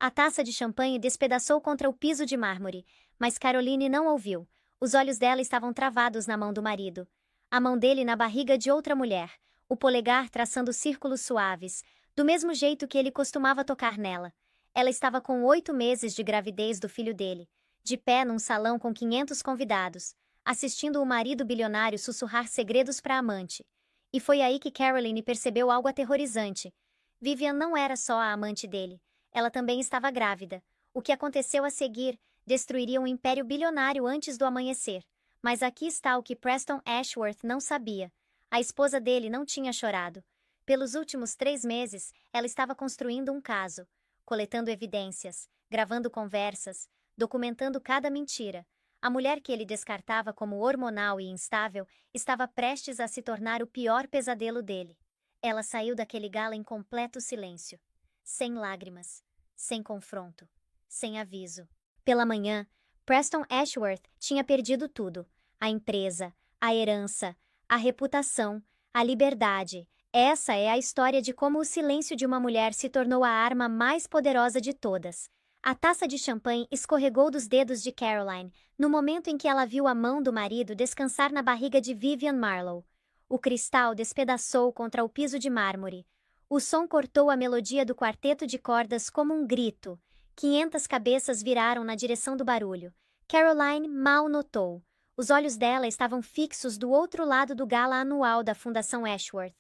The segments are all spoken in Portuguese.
A taça de champanhe despedaçou contra o piso de mármore, mas Caroline não ouviu. Os olhos dela estavam travados na mão do marido. A mão dele na barriga de outra mulher, o polegar traçando círculos suaves, do mesmo jeito que ele costumava tocar nela. Ela estava com 8 meses de gravidez do filho dele, de pé num salão com 500 convidados, assistindo o marido bilionário sussurrar segredos para a amante. E foi aí que Caroline percebeu algo aterrorizante. Vivian não era só a amante dele, ela também estava grávida. O que aconteceu a seguir destruiria um império bilionário antes do amanhecer. Mas aqui está o que Preston Ashworth não sabia. A esposa dele não tinha chorado. Pelos últimos 3 meses, ela estava construindo um caso, coletando evidências, gravando conversas, documentando cada mentira. A mulher que ele descartava como hormonal e instável estava prestes a se tornar o pior pesadelo dele. Ela saiu daquele gala em completo silêncio. Sem lágrimas, sem confronto, sem aviso. Pela manhã, Preston Ashworth tinha perdido tudo. A empresa, a herança, a reputação, a liberdade. Essa é a história de como o silêncio de uma mulher se tornou a arma mais poderosa de todas. A taça de champanhe escorregou dos dedos de Caroline, no momento em que ela viu a mão do marido descansar na barriga de Vivian Marlowe. O cristal despedaçou contra o piso de mármore. O som cortou a melodia do quarteto de cordas como um grito. 500 cabeças viraram na direção do barulho. Caroline mal notou. Os olhos dela estavam fixos do outro lado do gala anual da Fundação Ashworth.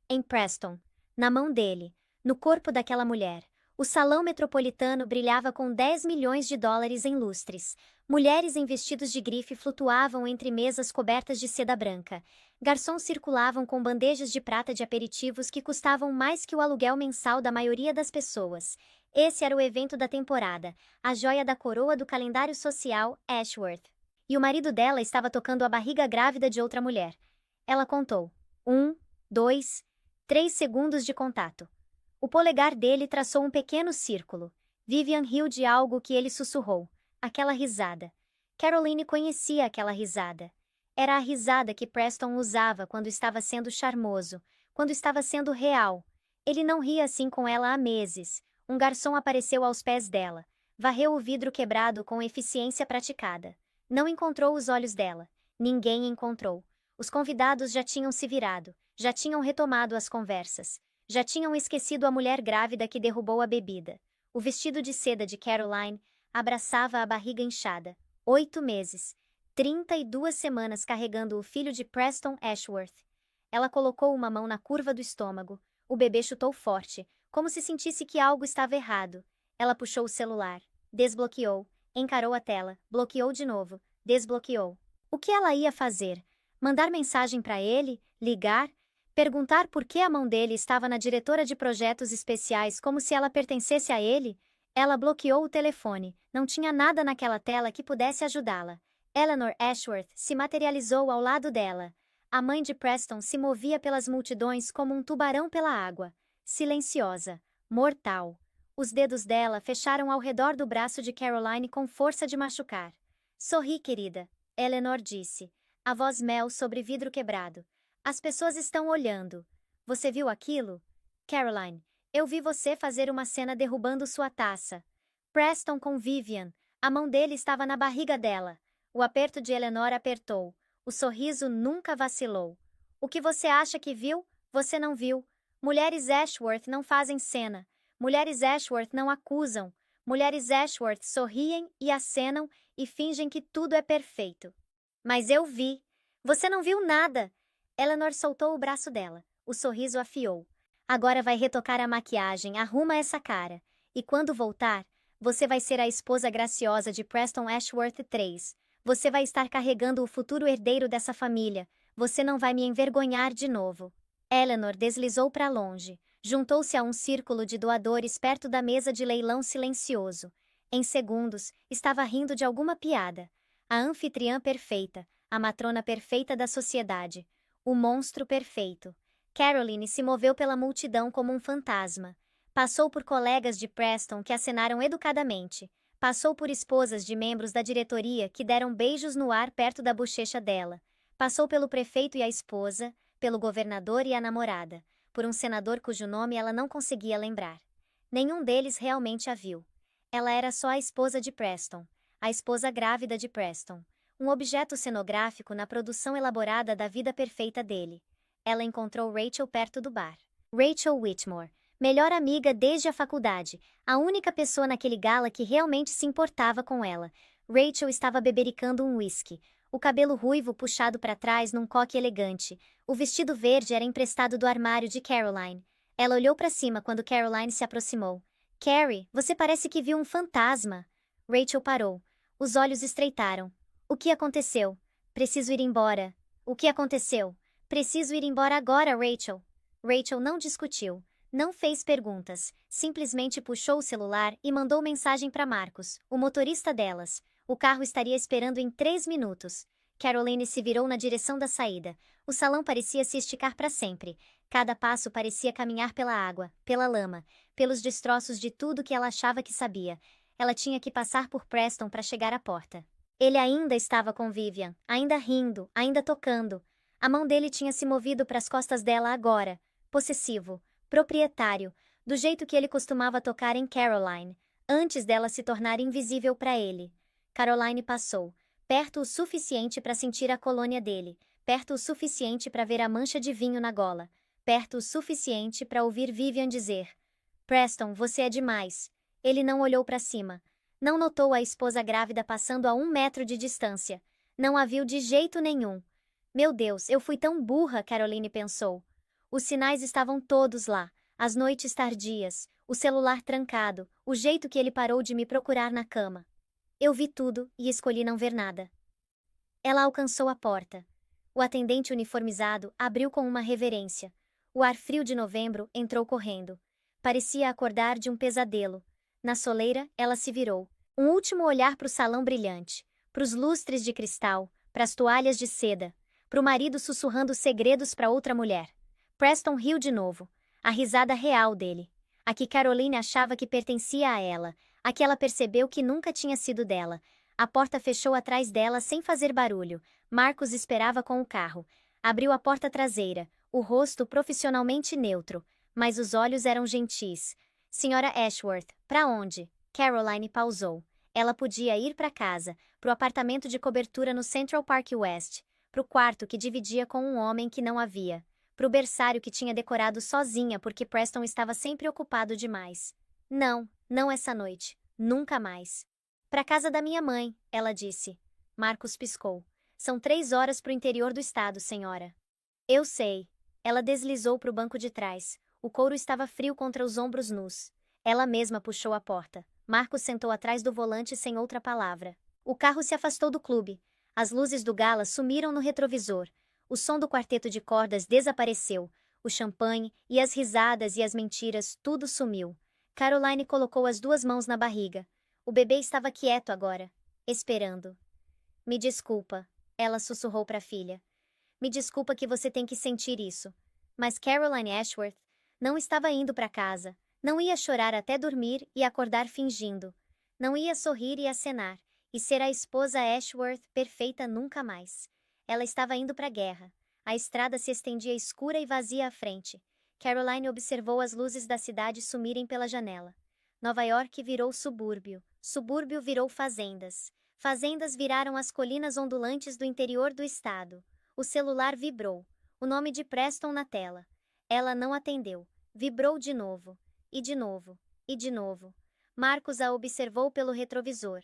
Em Preston. Na mão dele. No corpo daquela mulher. O salão metropolitano brilhava com 10 milhões de dólares em lustres. Mulheres em vestidos de grife flutuavam entre mesas cobertas de seda branca. Garçons circulavam com bandejas de prata de aperitivos que custavam mais que o aluguel mensal da maioria das pessoas. Esse era o evento da temporada, a joia da coroa do calendário social Ashworth. E o marido dela estava tocando a barriga grávida de outra mulher. Ela contou. 1, 2, 3 segundos de contato. O polegar dele traçou um pequeno círculo. Vivian riu de algo que ele sussurrou. Aquela risada. Caroline conhecia aquela risada. Era a risada que Preston usava quando estava sendo charmoso, quando estava sendo real. Ele não ria assim com ela há meses. Um garçom apareceu aos pés dela. Varreu o vidro quebrado com eficiência praticada. Não encontrou os olhos dela. Ninguém encontrou. Os convidados já tinham se virado, já tinham retomado as conversas. Já tinham esquecido a mulher grávida que derrubou a bebida. O vestido de seda de Caroline abraçava a barriga inchada. 8 meses. 32 semanas carregando o filho de Preston Ashworth. Ela colocou uma mão na curva do estômago. O bebê chutou forte, como se sentisse que algo estava errado. Ela puxou o celular. Desbloqueou. Encarou a tela. Bloqueou de novo. Desbloqueou. O que ela ia fazer? Mandar mensagem para ele? Ligar? Perguntar por que a mão dele estava na diretora de projetos especiais como se ela pertencesse a ele? Ela bloqueou o telefone, não tinha nada naquela tela que pudesse ajudá-la. Eleanor Ashworth se materializou ao lado dela. A mãe de Preston se movia pelas multidões como um tubarão pela água. Silenciosa, mortal. Os dedos dela fecharam ao redor do braço de Caroline com força de machucar. Sorri, querida, Eleanor disse. A voz mel sobre vidro quebrado. As pessoas estão olhando. Você viu aquilo? Caroline, eu vi você fazer uma cena derrubando sua taça. Preston com Vivian. A mão dele estava na barriga dela. O aperto de Eleanor apertou. O sorriso nunca vacilou. O que você acha que viu? Você não viu. Mulheres Ashworth não fazem cena. Mulheres Ashworth não acusam. Mulheres Ashworth sorriem e acenam e fingem que tudo é perfeito. Mas eu vi. Você não viu nada. Eleanor soltou o braço dela. O sorriso afiou. Agora vai retocar a maquiagem, arruma essa cara. E quando voltar, você vai ser a esposa graciosa de Preston Ashworth III. Você vai estar carregando o futuro herdeiro dessa família. Você não vai me envergonhar de novo. Eleanor deslizou para longe. Juntou-se a um círculo de doadores perto da mesa de leilão silencioso. Em segundos, estava rindo de alguma piada. A anfitriã perfeita, a matrona perfeita da sociedade. O monstro perfeito. Caroline se moveu pela multidão como um fantasma. Passou por colegas de Preston que acenaram educadamente. Passou por esposas de membros da diretoria que deram beijos no ar perto da bochecha dela. Passou pelo prefeito e a esposa, pelo governador e a namorada, por um senador cujo nome ela não conseguia lembrar. Nenhum deles realmente a viu. Ela era só a esposa de Preston, a esposa grávida de Preston, um objeto cenográfico na produção elaborada da vida perfeita dele. Ela encontrou Rachel perto do bar. Rachel Whitmore, melhor amiga desde a faculdade, a única pessoa naquele gala que realmente se importava com ela. Rachel estava bebericando um whisky, o cabelo ruivo puxado para trás num coque elegante. O vestido verde era emprestado do armário de Caroline. Ela olhou para cima quando Caroline se aproximou. Carrie, você parece que viu um fantasma. Rachel parou. Os olhos estreitaram. O que aconteceu? Preciso ir embora. O que aconteceu? Preciso ir embora agora, Rachel. Rachel não discutiu. Não fez perguntas. Simplesmente puxou o celular e mandou mensagem para Marcos, o motorista delas. O carro estaria esperando em 3 minutos. Caroline se virou na direção da saída. O salão parecia se esticar para sempre. Cada passo parecia caminhar pela água, pela lama, pelos destroços de tudo que ela achava que sabia. Ela tinha que passar por Preston para chegar à porta. Ele ainda estava com Vivian, ainda rindo, ainda tocando. A mão dele tinha se movido para as costas dela agora, possessivo, proprietário, do jeito que ele costumava tocar em Caroline, antes dela se tornar invisível para ele. Caroline passou, perto o suficiente para sentir a colônia dele, perto o suficiente para ver a mancha de vinho na gola, perto o suficiente para ouvir Vivian dizer: Preston, você é demais. Ele não olhou para cima. Não notou a esposa grávida passando a 1 metro de distância. Não a viu de jeito nenhum. Meu Deus, eu fui tão burra, Caroline pensou. Os sinais estavam todos lá. As noites tardias, o celular trancado, o jeito que ele parou de me procurar na cama. Eu vi tudo e escolhi não ver nada. Ela alcançou a porta. O atendente uniformizado abriu com uma reverência. O ar frio de novembro entrou correndo. Parecia acordar de um pesadelo. Na soleira, ela se virou. Um último olhar para o salão brilhante, para os lustres de cristal, para as toalhas de seda, para o marido sussurrando segredos para outra mulher. Preston riu de novo. A risada real dele. A que Caroline achava que pertencia a ela, a que ela percebeu que nunca tinha sido dela. A porta fechou atrás dela sem fazer barulho. Marcos esperava com o carro. Abriu a porta traseira, o rosto profissionalmente neutro, mas os olhos eram gentis. Senhora Ashworth, para onde? Caroline pausou. Ela podia ir para casa, para o apartamento de cobertura no Central Park West, para o quarto que dividia com um homem que não havia, para o berçário que tinha decorado sozinha porque Preston estava sempre ocupado demais. Não, não essa noite. Nunca mais. Para casa da minha mãe, ela disse. Marcos piscou. São 3 horas para o interior do estado, senhora. Eu sei. Ela deslizou para o banco de trás. O couro estava frio contra os ombros nus. Ela mesma puxou a porta. Marcos sentou atrás do volante sem outra palavra. O carro se afastou do clube. As luzes do gala sumiram no retrovisor. O som do quarteto de cordas desapareceu. O champanhe e as risadas e as mentiras, tudo sumiu. Caroline colocou as 2 mãos na barriga. O bebê estava quieto agora, esperando. Me desculpa, ela sussurrou para a filha. Me desculpa que você tem que sentir isso. Mas Caroline Ashworth não estava indo para casa. Não ia chorar até dormir e acordar fingindo. Não ia sorrir e acenar, e ser a esposa Ashworth perfeita nunca mais. Ela estava indo para a guerra. A estrada se estendia escura e vazia à frente. Caroline observou as luzes da cidade sumirem pela janela. Nova York virou subúrbio. Subúrbio virou fazendas. Fazendas viraram as colinas ondulantes do interior do estado. O celular vibrou. O nome de Preston na tela. Ela não atendeu. Vibrou de novo. E de novo. E de novo. Marcos a observou pelo retrovisor.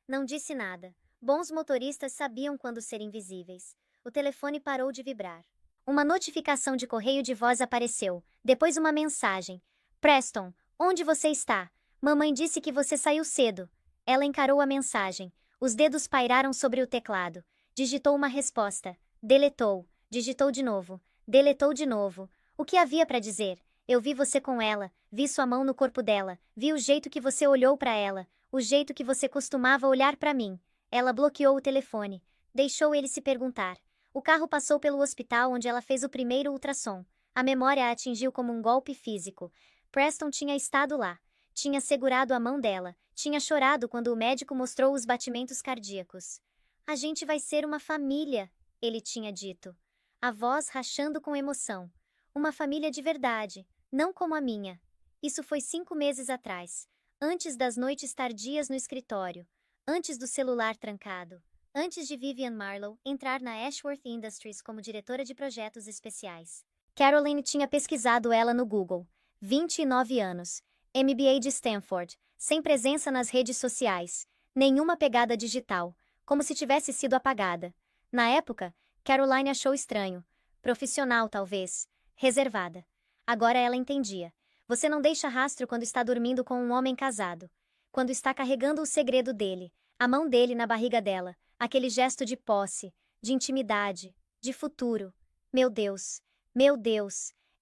Não disse nada. Bons motoristas sabiam quando ser invisíveis. O telefone parou de vibrar. Uma notificação de correio de voz apareceu. Depois uma mensagem. Preston, onde você está? Mamãe disse que você saiu cedo. Ela encarou a mensagem. Os dedos pairaram sobre o teclado. Digitou uma resposta. Deletou. Digitou de novo. Deletou de novo. O que havia para dizer? Eu vi você com ela, vi sua mão no corpo dela, vi o jeito que você olhou para ela, o jeito que você costumava olhar para mim. Ela bloqueou o telefone. Deixou ele se perguntar. O carro passou pelo hospital onde ela fez o primeiro ultrassom. A memória a atingiu como um golpe físico. Preston tinha estado lá. Tinha segurado a mão dela. Tinha chorado quando o médico mostrou os batimentos cardíacos. A gente vai ser uma família, ele tinha dito. A voz rachando com emoção. Uma família de verdade. Não como a minha. Isso foi 5 meses atrás. Antes das noites tardias no escritório. Antes do celular trancado. Antes de Vivian Marlowe entrar na Ashworth Industries como diretora de projetos especiais. Caroline tinha pesquisado ela no Google. 29 anos. MBA de Stanford. Sem presença nas redes sociais. Nenhuma pegada digital. Como se tivesse sido apagada. Na época, Caroline achou estranho. Profissional, talvez. Reservada. Agora ela entendia. Você não deixa rastro quando está dormindo com um homem casado. Quando está carregando o segredo dele, a mão dele na barriga dela, aquele gesto de posse, de intimidade, de futuro. Meu Deus,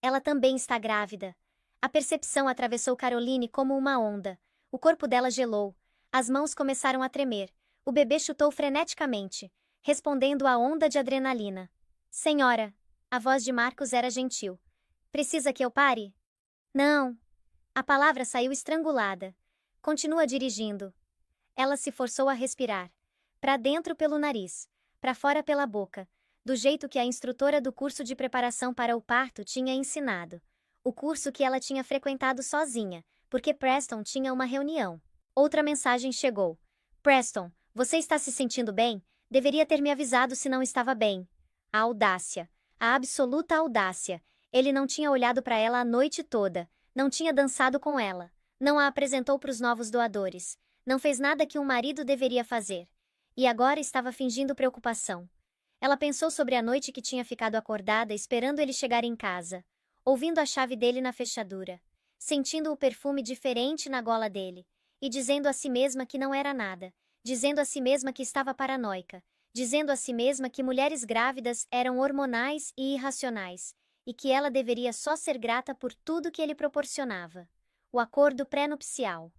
ela também está grávida. A percepção atravessou Caroline como uma onda. O corpo dela gelou. As mãos começaram a tremer. O bebê chutou freneticamente, respondendo à onda de adrenalina. Senhora, a voz de Marcos era gentil. Precisa que eu pare? Não. A palavra saiu estrangulada. Continua dirigindo. Ela se forçou a respirar. Para dentro pelo nariz, para fora pela boca, do jeito que a instrutora do curso de preparação para o parto tinha ensinado. O curso que ela tinha frequentado sozinha, porque Preston tinha uma reunião. Outra mensagem chegou. Preston, você está se sentindo bem? Deveria ter me avisado se não estava bem. A audácia. A absoluta audácia. Ele não tinha olhado para ela a noite toda, não tinha dançado com ela, não a apresentou para os novos doadores, não fez nada que um marido deveria fazer. E agora estava fingindo preocupação. Ela pensou sobre a noite que tinha ficado acordada esperando ele chegar em casa, ouvindo a chave dele na fechadura, sentindo o perfume diferente na gola dele, e dizendo a si mesma que não era nada, dizendo a si mesma que estava paranoica, dizendo a si mesma que mulheres grávidas eram hormonais e irracionais, e que ela deveria só ser grata por tudo que ele proporcionava. O acordo pré-nupcial.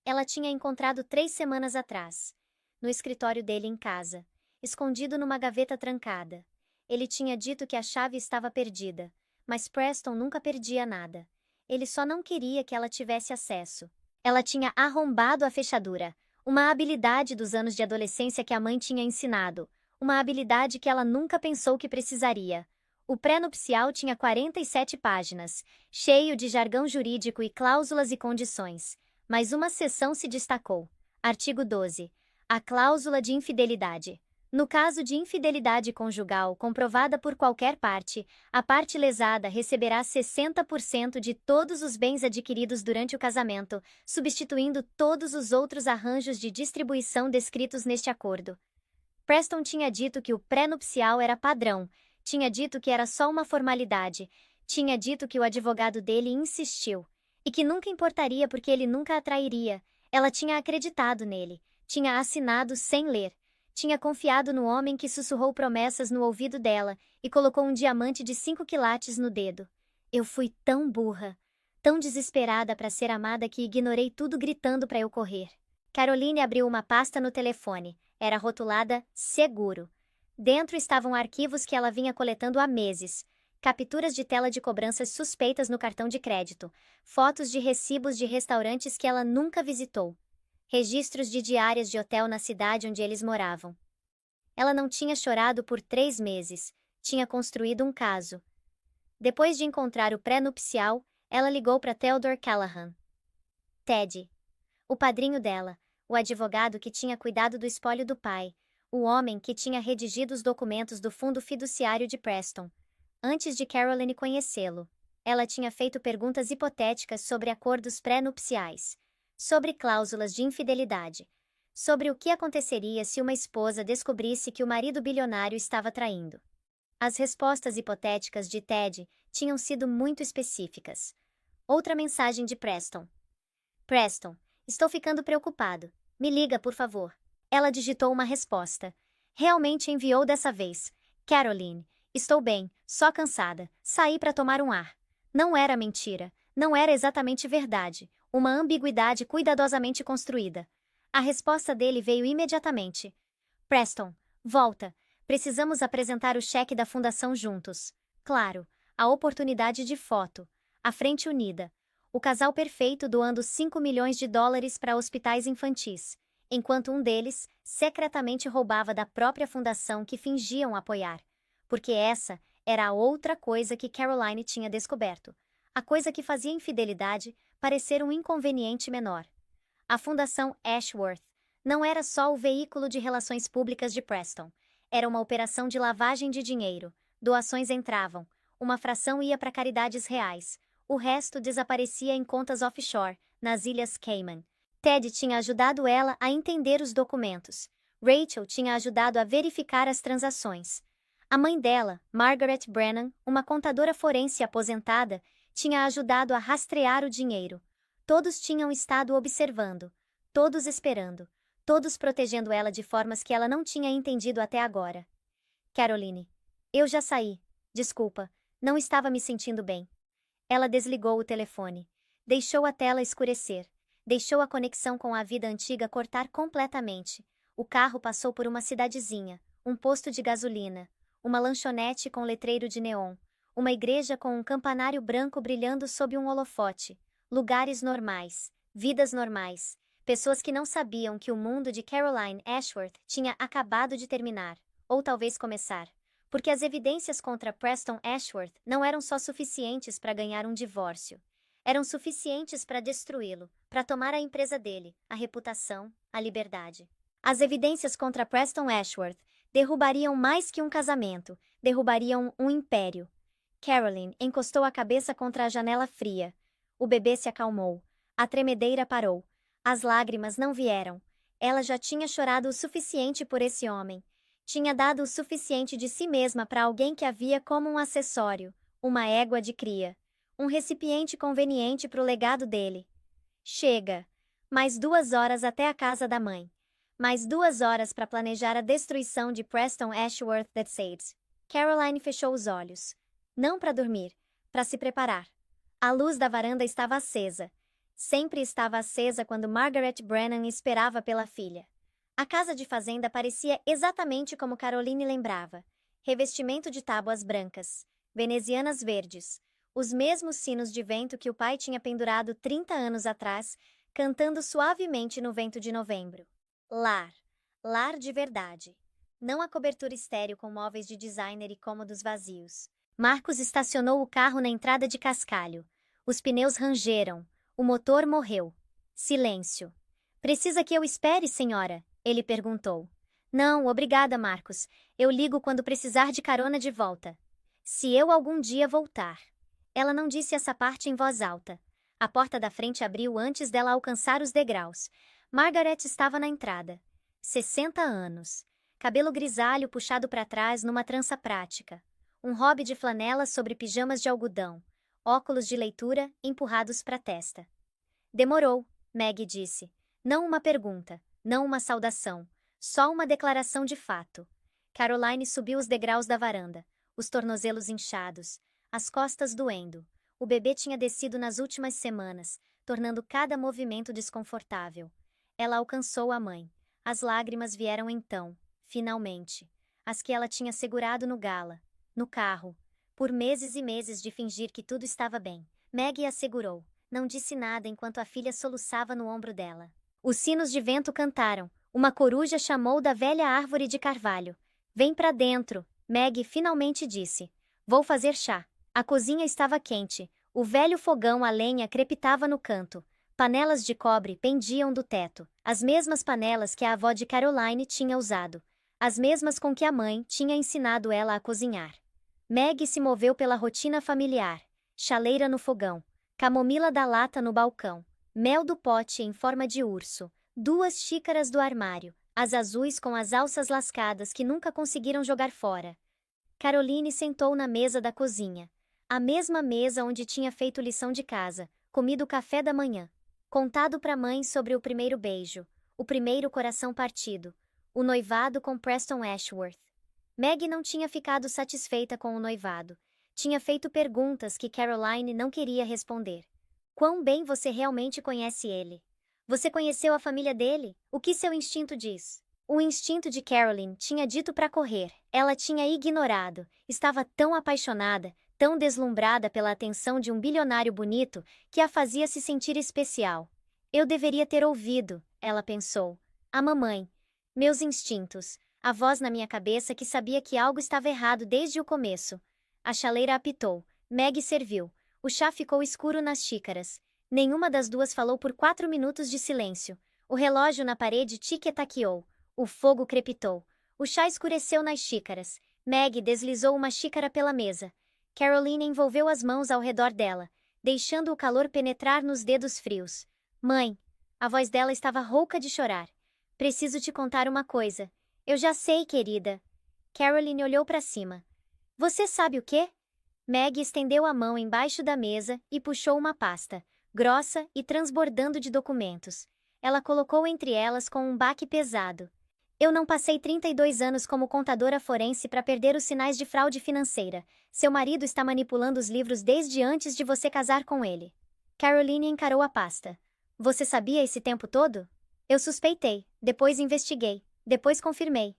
Ela tinha encontrado 3 semanas atrás, no escritório dele em casa, escondido numa gaveta trancada. Ele tinha dito que a chave estava perdida, mas Preston nunca perdia nada. Ele só não queria que ela tivesse acesso. Ela tinha arrombado a fechadura, uma habilidade dos anos de adolescência que a mãe tinha ensinado, uma habilidade que ela nunca pensou que precisaria. O pré-nupcial tinha 47 páginas, cheio de jargão jurídico e cláusulas e condições. Mas uma seção se destacou. Artigo 12. A cláusula de infidelidade. No caso de infidelidade conjugal comprovada por qualquer parte, a parte lesada receberá 60% de todos os bens adquiridos durante o casamento, substituindo todos os outros arranjos de distribuição descritos neste acordo. Preston tinha dito que o pré-nupcial era padrão, tinha dito que era só uma formalidade, tinha dito que o advogado dele insistiu, e que nunca importaria porque ele nunca a trairia. Ela tinha acreditado nele, tinha assinado sem ler, tinha confiado no homem que sussurrou promessas no ouvido dela e colocou um diamante de 5 quilates no dedo. Eu fui tão burra, tão desesperada para ser amada que ignorei tudo gritando para eu correr. Caroline abriu uma pasta no telefone, era rotulada seguro. Dentro estavam arquivos que ela vinha coletando há meses, capturas de tela de cobranças suspeitas no cartão de crédito, fotos de recibos de restaurantes que ela nunca visitou, registros de diárias de hotel na cidade onde eles moravam. Ela não tinha chorado por 3 meses, tinha construído um caso. Depois de encontrar o pré-nupcial, ela ligou para Theodore Callahan. Ted. O padrinho dela, o advogado que tinha cuidado do espólio do pai, o homem que tinha redigido os documentos do fundo fiduciário de Preston. Antes de Caroline conhecê-lo, ela tinha feito perguntas hipotéticas sobre acordos pré-nupciais, sobre cláusulas de infidelidade, sobre o que aconteceria se uma esposa descobrisse que o marido bilionário estava traindo. As respostas hipotéticas de Ted tinham sido muito específicas. Outra mensagem de Preston. Preston, estou ficando preocupado. Me liga, por favor. Ela digitou uma resposta. Realmente enviou dessa vez. Caroline, estou bem, só cansada. Saí para tomar um ar. Não era mentira. Não era exatamente verdade. Uma ambiguidade cuidadosamente construída. A resposta dele veio imediatamente. Preston, volta. Precisamos apresentar o cheque da fundação juntos. Claro, a oportunidade de foto. A frente unida. O casal perfeito doando 5 milhões de dólares para hospitais infantis, enquanto um deles secretamente roubava da própria fundação que fingiam apoiar. Porque essa era a outra coisa que Caroline tinha descoberto. A coisa que fazia a infidelidade parecer um inconveniente menor. A Fundação Ashworth não era só o veículo de relações públicas de Preston. Era uma operação de lavagem de dinheiro. Doações entravam, uma fração ia para caridades reais, o resto desaparecia em contas offshore, nas Ilhas Cayman. Ted tinha ajudado ela a entender os documentos. Rachel tinha ajudado a verificar as transações. A mãe dela, Margaret Brennan, uma contadora forense aposentada, tinha ajudado a rastrear o dinheiro. Todos tinham estado observando, todos esperando, todos protegendo ela de formas que ela não tinha entendido até agora. Caroline. Eu já saí. Desculpa, não estava me sentindo bem. Ela desligou o telefone. Deixou a tela escurecer. Deixou a conexão com a vida antiga cortar completamente. O carro passou por uma cidadezinha, um posto de gasolina, uma lanchonete com letreiro de neon, uma igreja com um campanário branco brilhando sob um holofote. Lugares normais, vidas normais, pessoas que não sabiam que o mundo de Caroline Ashworth tinha acabado de terminar, ou talvez começar. Porque as evidências contra Preston Ashworth não eram só suficientes para ganhar um divórcio. Eram suficientes para destruí-lo, para tomar a empresa dele, a reputação, a liberdade. As evidências contra Preston Ashworth derrubariam mais que um casamento, derrubariam um império. Caroline encostou a cabeça contra a janela fria. O bebê se acalmou. A tremedeira parou. As lágrimas não vieram. Ela já tinha chorado o suficiente por esse homem. Tinha dado o suficiente de si mesma para alguém que havia como um acessório, uma égua de cria, um recipiente conveniente para o legado dele. Chega! Mais 2 horas até a casa da mãe. Mais 2 horas para planejar a destruição de Preston Ashworth III. Caroline fechou os olhos. Não para dormir, para se preparar. A luz da varanda estava acesa. Sempre estava acesa quando Margaret Brennan esperava pela filha. A casa de fazenda parecia exatamente como Caroline lembrava. Revestimento de tábuas brancas, venezianas verdes, os mesmos sinos de vento que o pai tinha pendurado 30 anos atrás, cantando suavemente no vento de novembro. Lar. Lar de verdade. Não a cobertura estéril com móveis de designer e cômodos vazios. Marcos estacionou o carro na entrada de cascalho. Os pneus rangeram. O motor morreu. Silêncio. Precisa que eu espere, senhora? Ele perguntou. Não, obrigada, Marcos. Eu ligo quando precisar de carona de volta. Se eu algum dia voltar. Ela não disse essa parte em voz alta. A porta da frente abriu antes dela alcançar os degraus. Margaret estava na entrada. 60 anos. Cabelo grisalho puxado para trás numa trança prática. Um hobby de flanela sobre pijamas de algodão. Óculos de leitura empurrados para a testa. Demorou, Maggie disse. Não uma pergunta, não uma saudação. Só uma declaração de fato. Caroline subiu os degraus da varanda. Os tornozelos inchados. As costas doendo. O bebê tinha descido nas últimas semanas, tornando cada movimento desconfortável. Ela alcançou a mãe. As lágrimas vieram então, finalmente. As que ela tinha segurado no gala. No carro, por meses e meses de fingir que tudo estava bem. Maggie a segurou, não disse nada enquanto a filha soluçava no ombro dela. Os sinos de vento cantaram, uma coruja chamou da velha árvore de carvalho. Vem pra dentro, Maggie finalmente disse. Vou fazer chá. A cozinha estava quente, o velho fogão a lenha crepitava no canto. Panelas de cobre pendiam do teto, as mesmas panelas que a avó de Caroline tinha usado, as mesmas com que a mãe tinha ensinado ela a cozinhar. Maggie se moveu pela rotina familiar. Chaleira no fogão, camomila da lata no balcão, mel do pote em forma de urso, 2 xícaras do armário, as azuis com as alças lascadas que nunca conseguiram jogar fora. Caroline sentou na mesa da cozinha. A mesma mesa onde tinha feito lição de casa, comido o café da manhã. Contado para a mãe sobre o primeiro beijo, o primeiro coração partido, o noivado com Preston Ashworth. Maggie não tinha ficado satisfeita com o noivado. Tinha feito perguntas que Caroline não queria responder. Quão bem você realmente conhece ele? Você conheceu a família dele? O que seu instinto diz? O instinto de Caroline tinha dito para correr. Ela tinha ignorado. Estava tão apaixonada, tão deslumbrada pela atenção de um bilionário bonito, que a fazia se sentir especial. Eu deveria ter ouvido, ela pensou. A mamãe. Meus instintos. A voz na minha cabeça que sabia que algo estava errado desde o começo. A chaleira apitou. Maggie serviu. O chá ficou escuro nas xícaras. Nenhuma das duas falou por 4 minutos de silêncio. O relógio na parede tic-taqueou. O fogo crepitou. O chá escureceu nas xícaras. Meg deslizou uma xícara pela mesa. Caroline envolveu as mãos ao redor dela, deixando o calor penetrar nos dedos frios. Mãe, a voz dela estava rouca de chorar. Preciso te contar uma coisa. Eu já sei, querida. Caroline olhou para cima. Você sabe o quê? Meg estendeu a mão embaixo da mesa e puxou uma pasta, grossa e transbordando de documentos. Ela colocou entre elas com um baque pesado. Eu não passei 32 anos como contadora forense para perder os sinais de fraude financeira. Seu marido está manipulando os livros desde antes de você casar com ele. Caroline encarou a pasta. Você sabia esse tempo todo? Eu suspeitei, depois investiguei, depois confirmei.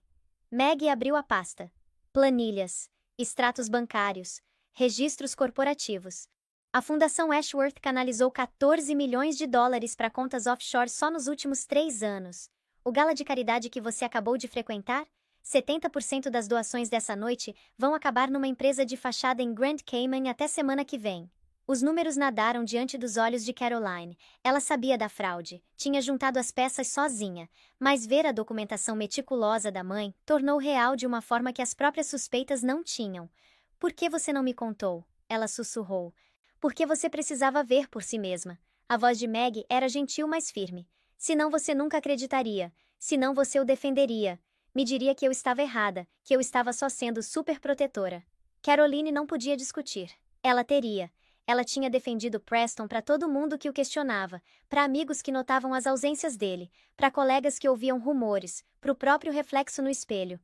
Meg abriu a pasta. Planilhas, extratos bancários, registros corporativos. A Fundação Ashworth canalizou 14 milhões de dólares para contas offshore só nos últimos 3 anos. O gala de caridade que você acabou de frequentar? 70% das doações dessa noite vão acabar numa empresa de fachada em Grand Cayman até semana que vem. Os números nadaram diante dos olhos de Caroline. Ela sabia da fraude, tinha juntado as peças sozinha, mas ver a documentação meticulosa da mãe tornou real de uma forma que as próprias suspeitas não tinham. Por que você não me contou? Ela sussurrou. Porque você precisava ver por si mesma. A voz de Meg era gentil, mas firme. Senão você nunca acreditaria. Senão você o defenderia. Me diria que eu estava errada, que eu estava só sendo super protetora. Caroline não podia discutir. Ela teria. Ela tinha defendido Preston para todo mundo que o questionava, para amigos que notavam as ausências dele, para colegas que ouviam rumores, para o próprio reflexo no espelho.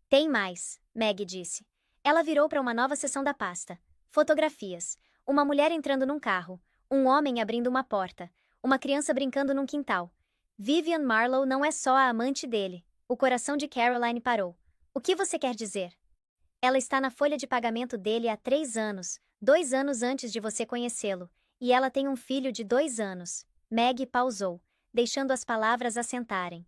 Tem mais, Meg disse. Ela virou para uma nova seção da pasta. Fotografias. Uma mulher entrando num carro. Um homem abrindo uma porta. Uma criança brincando num quintal. Vivian Marlowe não é só a amante dele. O coração de Caroline parou. O que você quer dizer? Ela está na folha de pagamento dele há 3 anos, 2 anos antes de você conhecê-lo. E ela tem um filho de 2 anos. Meg pausou, deixando as palavras assentarem.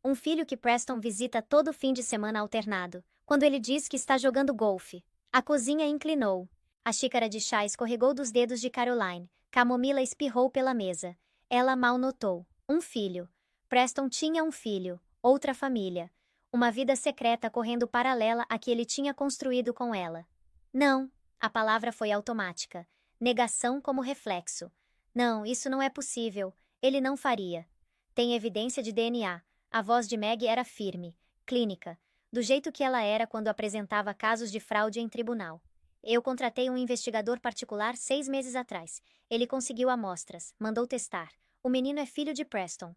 Um filho que Preston visita todo fim de semana alternado, quando ele diz que está jogando golfe. A cozinha inclinou. A xícara de chá escorregou dos dedos de Caroline. Camomila espirrou pela mesa. Ela mal notou. Um filho. Preston tinha um filho, outra família. Uma vida secreta correndo paralela à que ele tinha construído com ela. Não, a palavra foi automática. Negação como reflexo. Não, isso não é possível. Ele não faria. Tem evidência de DNA. A voz de Meg era firme, clínica, do jeito que ela era quando apresentava casos de fraude em tribunal. Eu contratei um investigador particular 6 meses atrás. Ele conseguiu amostras, mandou testar. O menino é filho de Preston.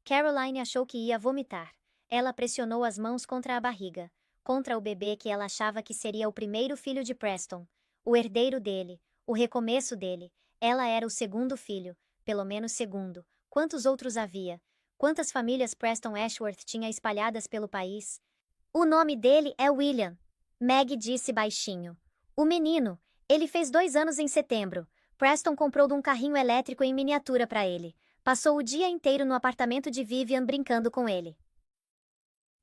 Caroline achou que ia vomitar. Ela pressionou as mãos contra a barriga, contra o bebê que ela achava que seria o primeiro filho de Preston, o herdeiro dele, o recomeço dele. Ela era o segundo filho, pelo menos segundo. Quantos outros havia? Quantas famílias Preston Ashworth tinha espalhadas pelo país? O nome dele é William, Meg disse baixinho. O menino, ele fez 2 anos em setembro. Preston comprou um carrinho elétrico em miniatura para ele. Passou o dia inteiro no apartamento de Vivian brincando com ele.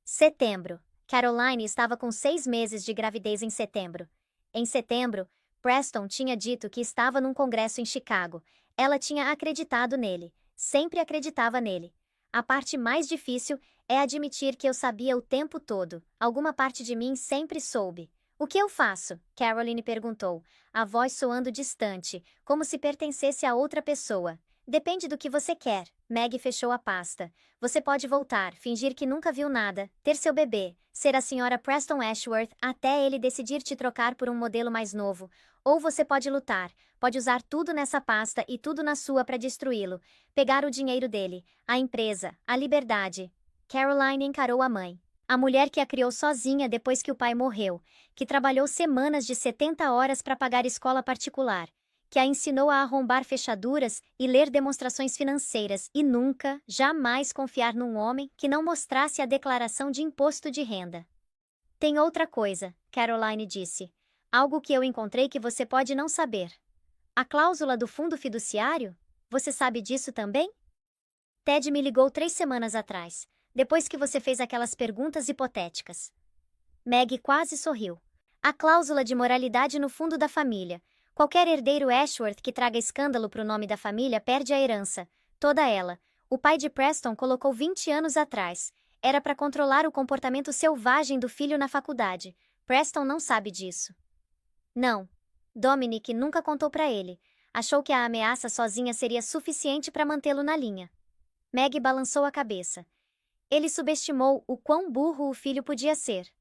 Setembro. Caroline estava com 6 meses de gravidez em setembro. Em setembro, Preston tinha dito que estava num congresso em Chicago. Ela tinha acreditado nele. Sempre acreditava nele. A parte mais difícil é admitir que eu sabia o tempo todo. Alguma parte de mim sempre soube. O que eu faço? Caroline perguntou, a voz soando distante, como se pertencesse a outra pessoa. Depende do que você quer. Meg fechou a pasta. Você pode voltar, fingir que nunca viu nada, ter seu bebê, ser a senhora Preston Ashworth até ele decidir te trocar por um modelo mais novo. Ou você pode lutar, pode usar tudo nessa pasta e tudo na sua para destruí-lo. Pegar o dinheiro dele, a empresa, a liberdade. Caroline encarou a mãe. A mulher que a criou sozinha depois que o pai morreu, que trabalhou semanas de 70 horas para pagar escola particular, que a ensinou a arrombar fechaduras e ler demonstrações financeiras e nunca, jamais confiar num homem que não mostrasse a declaração de imposto de renda. Tem outra coisa, Caroline disse. Algo que eu encontrei que você pode não saber. A cláusula do fundo fiduciário? Você sabe disso também? Ted me ligou 3 semanas atrás, depois que você fez aquelas perguntas hipotéticas. Meg quase sorriu. A cláusula de moralidade no fundo da família. Qualquer herdeiro Ashworth que traga escândalo para o nome da família perde a herança, toda ela. O pai de Preston colocou 20 anos atrás. Era para controlar o comportamento selvagem do filho na faculdade. Preston não sabe disso. Não. Dominic nunca contou para ele. Achou que a ameaça sozinha seria suficiente para mantê-lo na linha. Meg balançou a cabeça. Ele subestimou o quão burro o filho podia ser.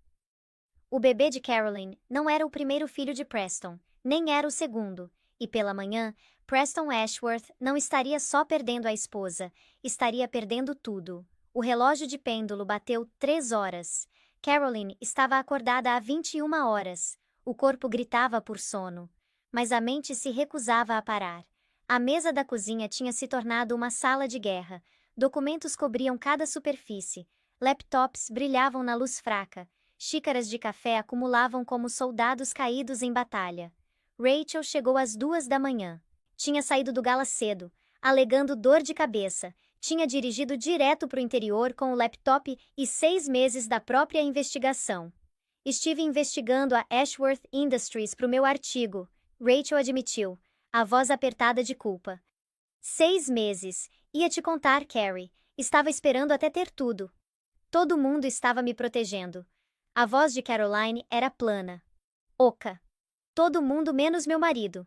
O bebê de Caroline não era o primeiro filho de Preston, nem era o segundo, e pela manhã, Preston Ashworth não estaria só perdendo a esposa, estaria perdendo tudo. O relógio de pêndulo bateu 3 horas. Caroline estava acordada há 21 horas. O corpo gritava por sono, mas a mente se recusava a parar. A mesa da cozinha tinha se tornado uma sala de guerra. Documentos cobriam cada superfície. Laptops brilhavam na luz fraca. Xícaras de café acumulavam como soldados caídos em batalha. Rachel chegou às 2 da manhã. Tinha saído do gala cedo, alegando dor de cabeça. Tinha dirigido direto para o interior com o laptop e 6 meses da própria investigação. Estive investigando a Ashworth Industries para o meu artigo, Rachel admitiu, a voz apertada de culpa. 6 meses. Ia te contar, Carrie. Estava esperando até ter tudo. Todo mundo estava me protegendo. A voz de Caroline era plana. Oca. Todo mundo menos meu marido.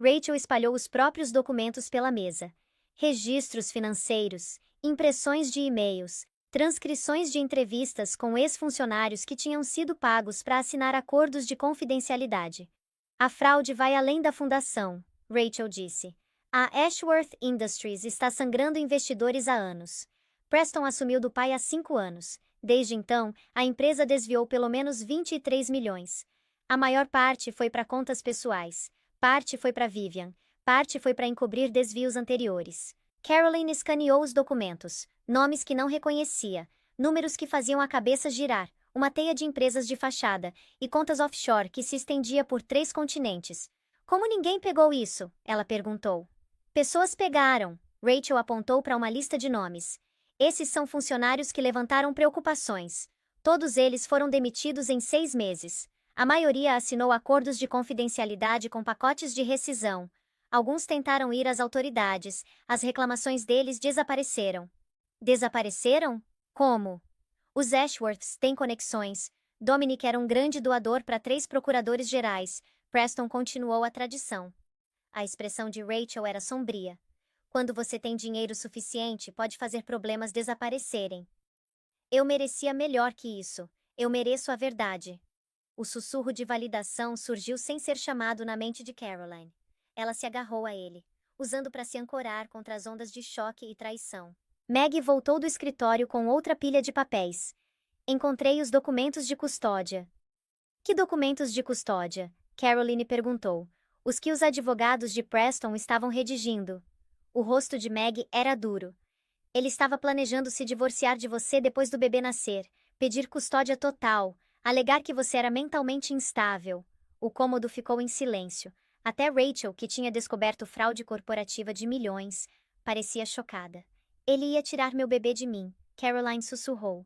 Rachel espalhou os próprios documentos pela mesa. Registros financeiros, impressões de e-mails, transcrições de entrevistas com ex-funcionários que tinham sido pagos para assinar acordos de confidencialidade. A fraude vai além da fundação, Rachel disse. A Ashworth Industries está sangrando investidores há anos. Preston assumiu do pai há 5 anos. Desde então, a empresa desviou pelo menos 23 milhões. A maior parte foi para contas pessoais, parte foi para Vivian, parte foi para encobrir desvios anteriores. Caroline escaneou os documentos, nomes que não reconhecia, números que faziam a cabeça girar, uma teia de empresas de fachada e contas offshore que se estendia por 3 continentes. Como ninguém pegou isso? Ela perguntou. Pessoas pegaram. Rachel apontou para uma lista de nomes. Esses são funcionários que levantaram preocupações. Todos eles foram demitidos em 6 meses. A maioria assinou acordos de confidencialidade com pacotes de rescisão. Alguns tentaram ir às autoridades. As reclamações deles desapareceram. Desapareceram? Como? Os Ashworths têm conexões. Dominic era um grande doador para 3 procuradores gerais. Preston continuou a tradição. A expressão de Rachel era sombria. Quando você tem dinheiro suficiente, pode fazer problemas desaparecerem. Eu merecia melhor que isso. Eu mereço a verdade. O sussurro de validação surgiu sem ser chamado na mente de Caroline. Ela se agarrou a ele, usando para se ancorar contra as ondas de choque e traição. Meg voltou do escritório com outra pilha de papéis. Encontrei os documentos de custódia. Que documentos de custódia? Caroline perguntou. Os que os advogados de Preston estavam redigindo. O rosto de Meg era duro. Ele estava planejando se divorciar de você depois do bebê nascer, pedir custódia total, alegar que você era mentalmente instável. O cômodo ficou em silêncio. Até Rachel, que tinha descoberto fraude corporativa de milhões, parecia chocada. Ele ia tirar meu bebê de mim, Caroline sussurrou.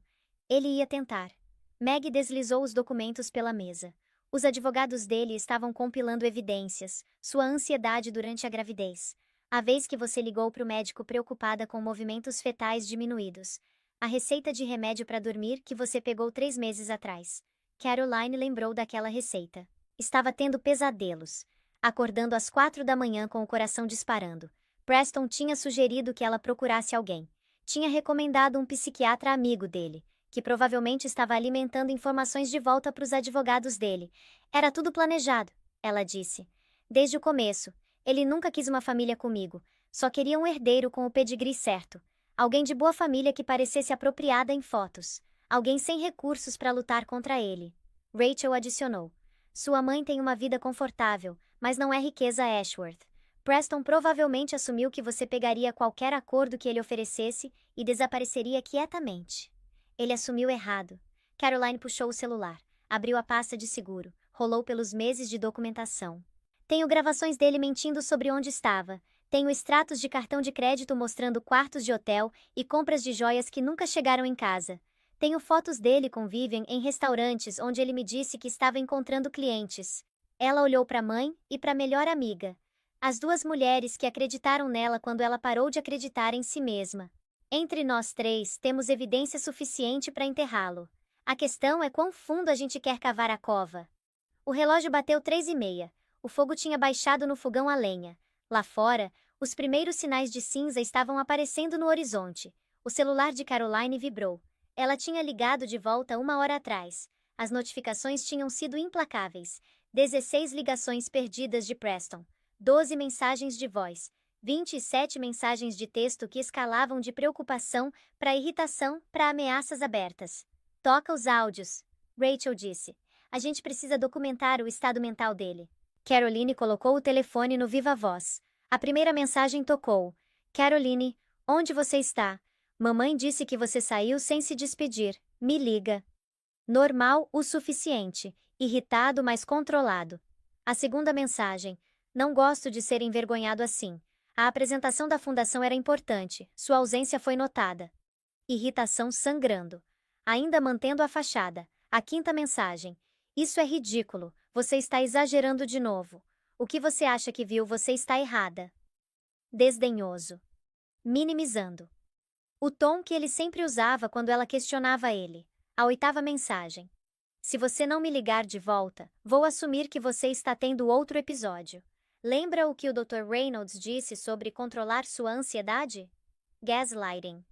Ele ia tentar. Meg deslizou os documentos pela mesa. Os advogados dele estavam compilando evidências, sua ansiedade durante a gravidez. A vez que você ligou para o médico preocupada com movimentos fetais diminuídos. A receita de remédio para dormir que você pegou 3 meses atrás. Caroline lembrou daquela receita. Estava tendo pesadelos. Acordando às 4 da manhã com o coração disparando. Preston tinha sugerido que ela procurasse alguém. Tinha recomendado um psiquiatra amigo dele, que provavelmente estava alimentando informações de volta para os advogados dele. Era tudo planejado, ela disse. Desde o começo. Ele nunca quis uma família comigo. Só queria um herdeiro com o pedigree certo. Alguém de boa família que parecesse apropriada em fotos. Alguém sem recursos para lutar contra ele. Rachel adicionou. Sua mãe tem uma vida confortável, mas não é riqueza Ashworth. Preston provavelmente assumiu que você pegaria qualquer acordo que ele oferecesse e desapareceria quietamente. Ele assumiu errado. Caroline puxou o celular, abriu a pasta de seguro, rolou pelos meses de documentação. Tenho gravações dele mentindo sobre onde estava. Tenho extratos de cartão de crédito mostrando quartos de hotel e compras de joias que nunca chegaram em casa. Tenho fotos dele com Vivian em restaurantes onde ele me disse que estava encontrando clientes. Ela olhou para a mãe e para a melhor amiga. As duas mulheres que acreditaram nela quando ela parou de acreditar em si mesma. Entre nós três, temos evidência suficiente para enterrá-lo. A questão é quão fundo a gente quer cavar a cova. O relógio bateu 3h30. O fogo tinha baixado no fogão a lenha. Lá fora, os primeiros sinais de cinza estavam aparecendo no horizonte. O celular de Caroline vibrou. Ela tinha ligado de volta 1 hora atrás. As notificações tinham sido implacáveis. 16 ligações perdidas de Preston. 12 mensagens de voz. 27 mensagens de texto que escalavam de preocupação para irritação para ameaças abertas. Toca os áudios, Rachel disse. A gente precisa documentar o estado mental dele. Caroline colocou o telefone no viva-voz. A primeira mensagem tocou. Caroline, onde você está? Mamãe disse que você saiu sem se despedir. Me liga. Normal o suficiente. Irritado, mas controlado. A segunda mensagem. Não gosto de ser envergonhado assim. A apresentação da fundação era importante. Sua ausência foi notada. Irritação sangrando. Ainda mantendo a fachada. A quinta mensagem. Isso é ridículo. Você está exagerando de novo. O que você acha que viu? Você está errada. Desdenhoso. Minimizando. O tom que ele sempre usava quando ela questionava ele. A oitava mensagem. Se você não me ligar de volta, vou assumir que você está tendo outro episódio. Lembra o que o Dr. Reynolds disse sobre controlar sua ansiedade? Gaslighting.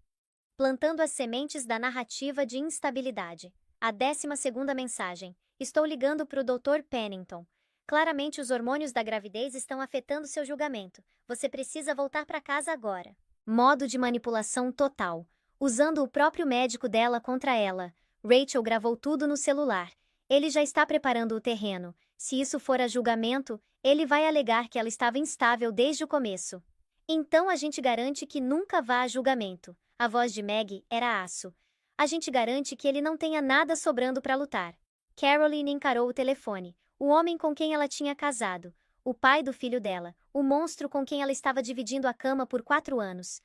Plantando as sementes da narrativa de instabilidade. A 12ª mensagem. Estou ligando para o Dr. Pennington. Claramente os hormônios da gravidez estão afetando seu julgamento. Você precisa voltar para casa agora. Modo de manipulação total. Usando o próprio médico dela contra ela. Rachel gravou tudo no celular. Ele já está preparando o terreno. Se isso for a julgamento, ele vai alegar que ela estava instável desde o começo. Então a gente garante que nunca vá a julgamento. A voz de Maggie era aço. A gente garante que ele não tenha nada sobrando para lutar. Caroline encarou o telefone. O homem com quem ela tinha casado. O pai do filho dela. O monstro com quem ela estava dividindo a cama por 4 anos.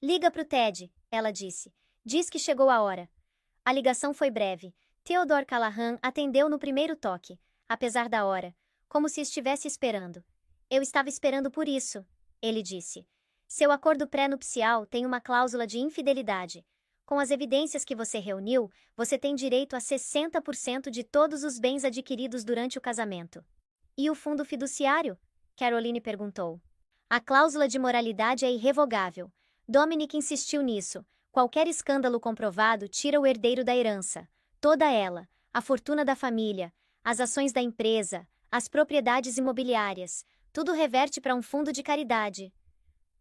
Liga pro Ted, ela disse. Diz que chegou a hora. A ligação foi breve. Theodore Callahan atendeu no primeiro toque, apesar da hora, como se estivesse esperando. Eu estava esperando por isso, ele disse. Seu acordo pré-nupcial tem uma cláusula de infidelidade. Com as evidências que você reuniu, você tem direito a 60% de todos os bens adquiridos durante o casamento. E o fundo fiduciário? Caroline perguntou. A cláusula de moralidade é irrevogável. Dominic insistiu nisso. Qualquer escândalo comprovado tira o herdeiro da herança. Toda ela, a fortuna da família, as ações da empresa, as propriedades imobiliárias, tudo reverte para um fundo de caridade.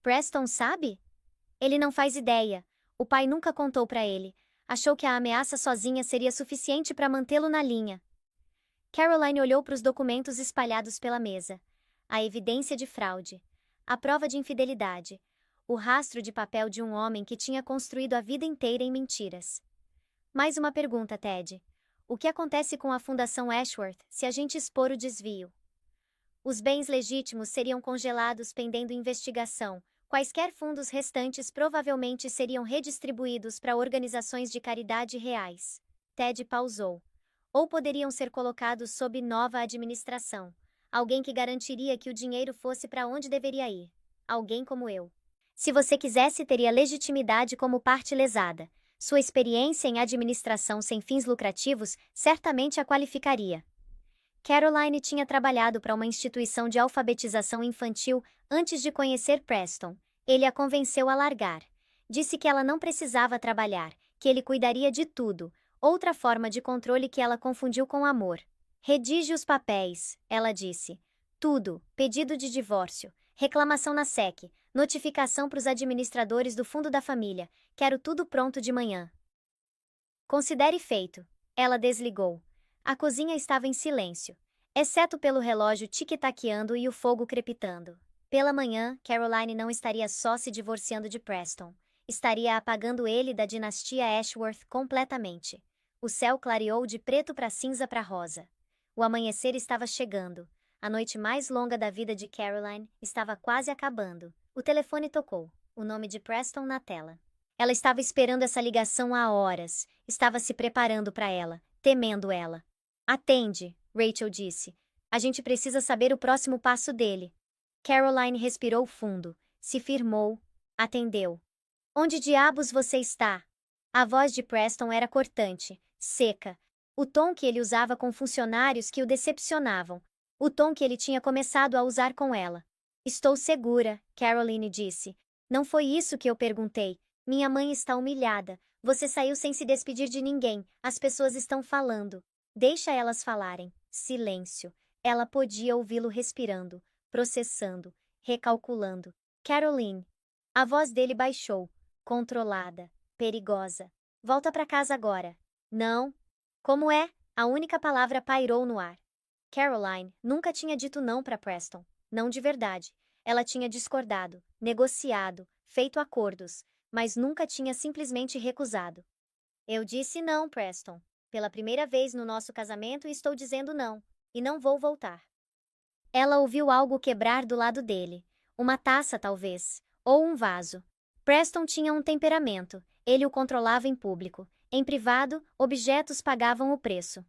Preston sabe? Ele não faz ideia. O pai nunca contou para ele. Achou que a ameaça sozinha seria suficiente para mantê-lo na linha. Caroline olhou para os documentos espalhados pela mesa. A evidência de fraude. A prova de infidelidade. O rastro de papel de um homem que tinha construído a vida inteira em mentiras. Mais uma pergunta, Ted. O que acontece com a Fundação Ashworth se a gente expor o desvio? Os bens legítimos seriam congelados pendendo investigação. Quaisquer fundos restantes provavelmente seriam redistribuídos para organizações de caridade reais. Ted pausou. Ou poderiam ser colocados sob nova administração. Alguém que garantiria que o dinheiro fosse para onde deveria ir. Alguém como eu. Se você quisesse, teria legitimidade como parte lesada. Sua experiência em administração sem fins lucrativos certamente a qualificaria. Caroline tinha trabalhado para uma instituição de alfabetização infantil antes de conhecer Preston. Ele a convenceu a largar. Disse que ela não precisava trabalhar, que ele cuidaria de tudo. Outra forma de controle que ela confundiu com amor. Redige os papéis, ela disse. Tudo, pedido de divórcio, reclamação na SEC, notificação para os administradores do fundo da família. Quero tudo pronto de manhã. Considere feito. Ela desligou. A cozinha estava em silêncio, exceto pelo relógio tic-taqueando e o fogo crepitando. Pela manhã, Caroline não estaria só se divorciando de Preston. Estaria apagando ele da dinastia Ashworth completamente. O céu clareou de preto para cinza para rosa. O amanhecer estava chegando. A noite mais longa da vida de Caroline estava quase acabando. O telefone tocou. O nome de Preston na tela. Ela estava esperando essa ligação há horas. Estava se preparando para ela, temendo ela. Atende, Rachel disse. A gente precisa saber o próximo passo dele. Caroline respirou fundo, se firmou, atendeu. Onde diabos você está? A voz de Preston era cortante, seca. O tom que ele usava com funcionários que o decepcionavam. O tom que ele tinha começado a usar com ela. Estou segura, Caroline disse. Não foi isso que eu perguntei. Minha mãe está humilhada. Você saiu sem se despedir de ninguém. As pessoas estão falando. Deixa elas falarem. Silêncio. Ela podia ouvi-lo respirando, processando, recalculando. Caroline. A voz dele baixou, controlada, perigosa. Volta para casa agora. Não. Como é? A única palavra pairou no ar. Caroline nunca tinha dito não para Preston. Não de verdade. Ela tinha discordado, negociado, feito acordos, mas nunca tinha simplesmente recusado. Eu disse não, Preston. Pela primeira vez no nosso casamento estou dizendo não, e não vou voltar. Ela ouviu algo quebrar do lado dele. Uma taça, talvez, ou um vaso. Preston tinha um temperamento, ele o controlava em público. Em privado, objetos pagavam o preço.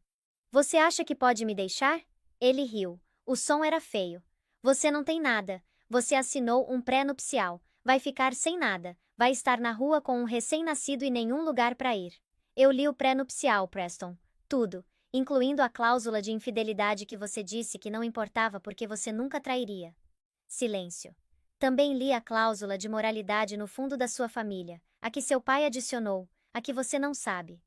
Você acha que pode me deixar? Ele riu. O som era feio. Você não tem nada. Você assinou um pré-nupcial. Vai ficar sem nada. Vai estar na rua com um recém-nascido e nenhum lugar para ir. Eu li o pré-nupcial, Preston. Tudo, incluindo a cláusula de infidelidade que você disse que não importava porque você nunca trairia. Silêncio. Também li a cláusula de moralidade no fundo da sua família, a que seu pai adicionou, a que você não sabe.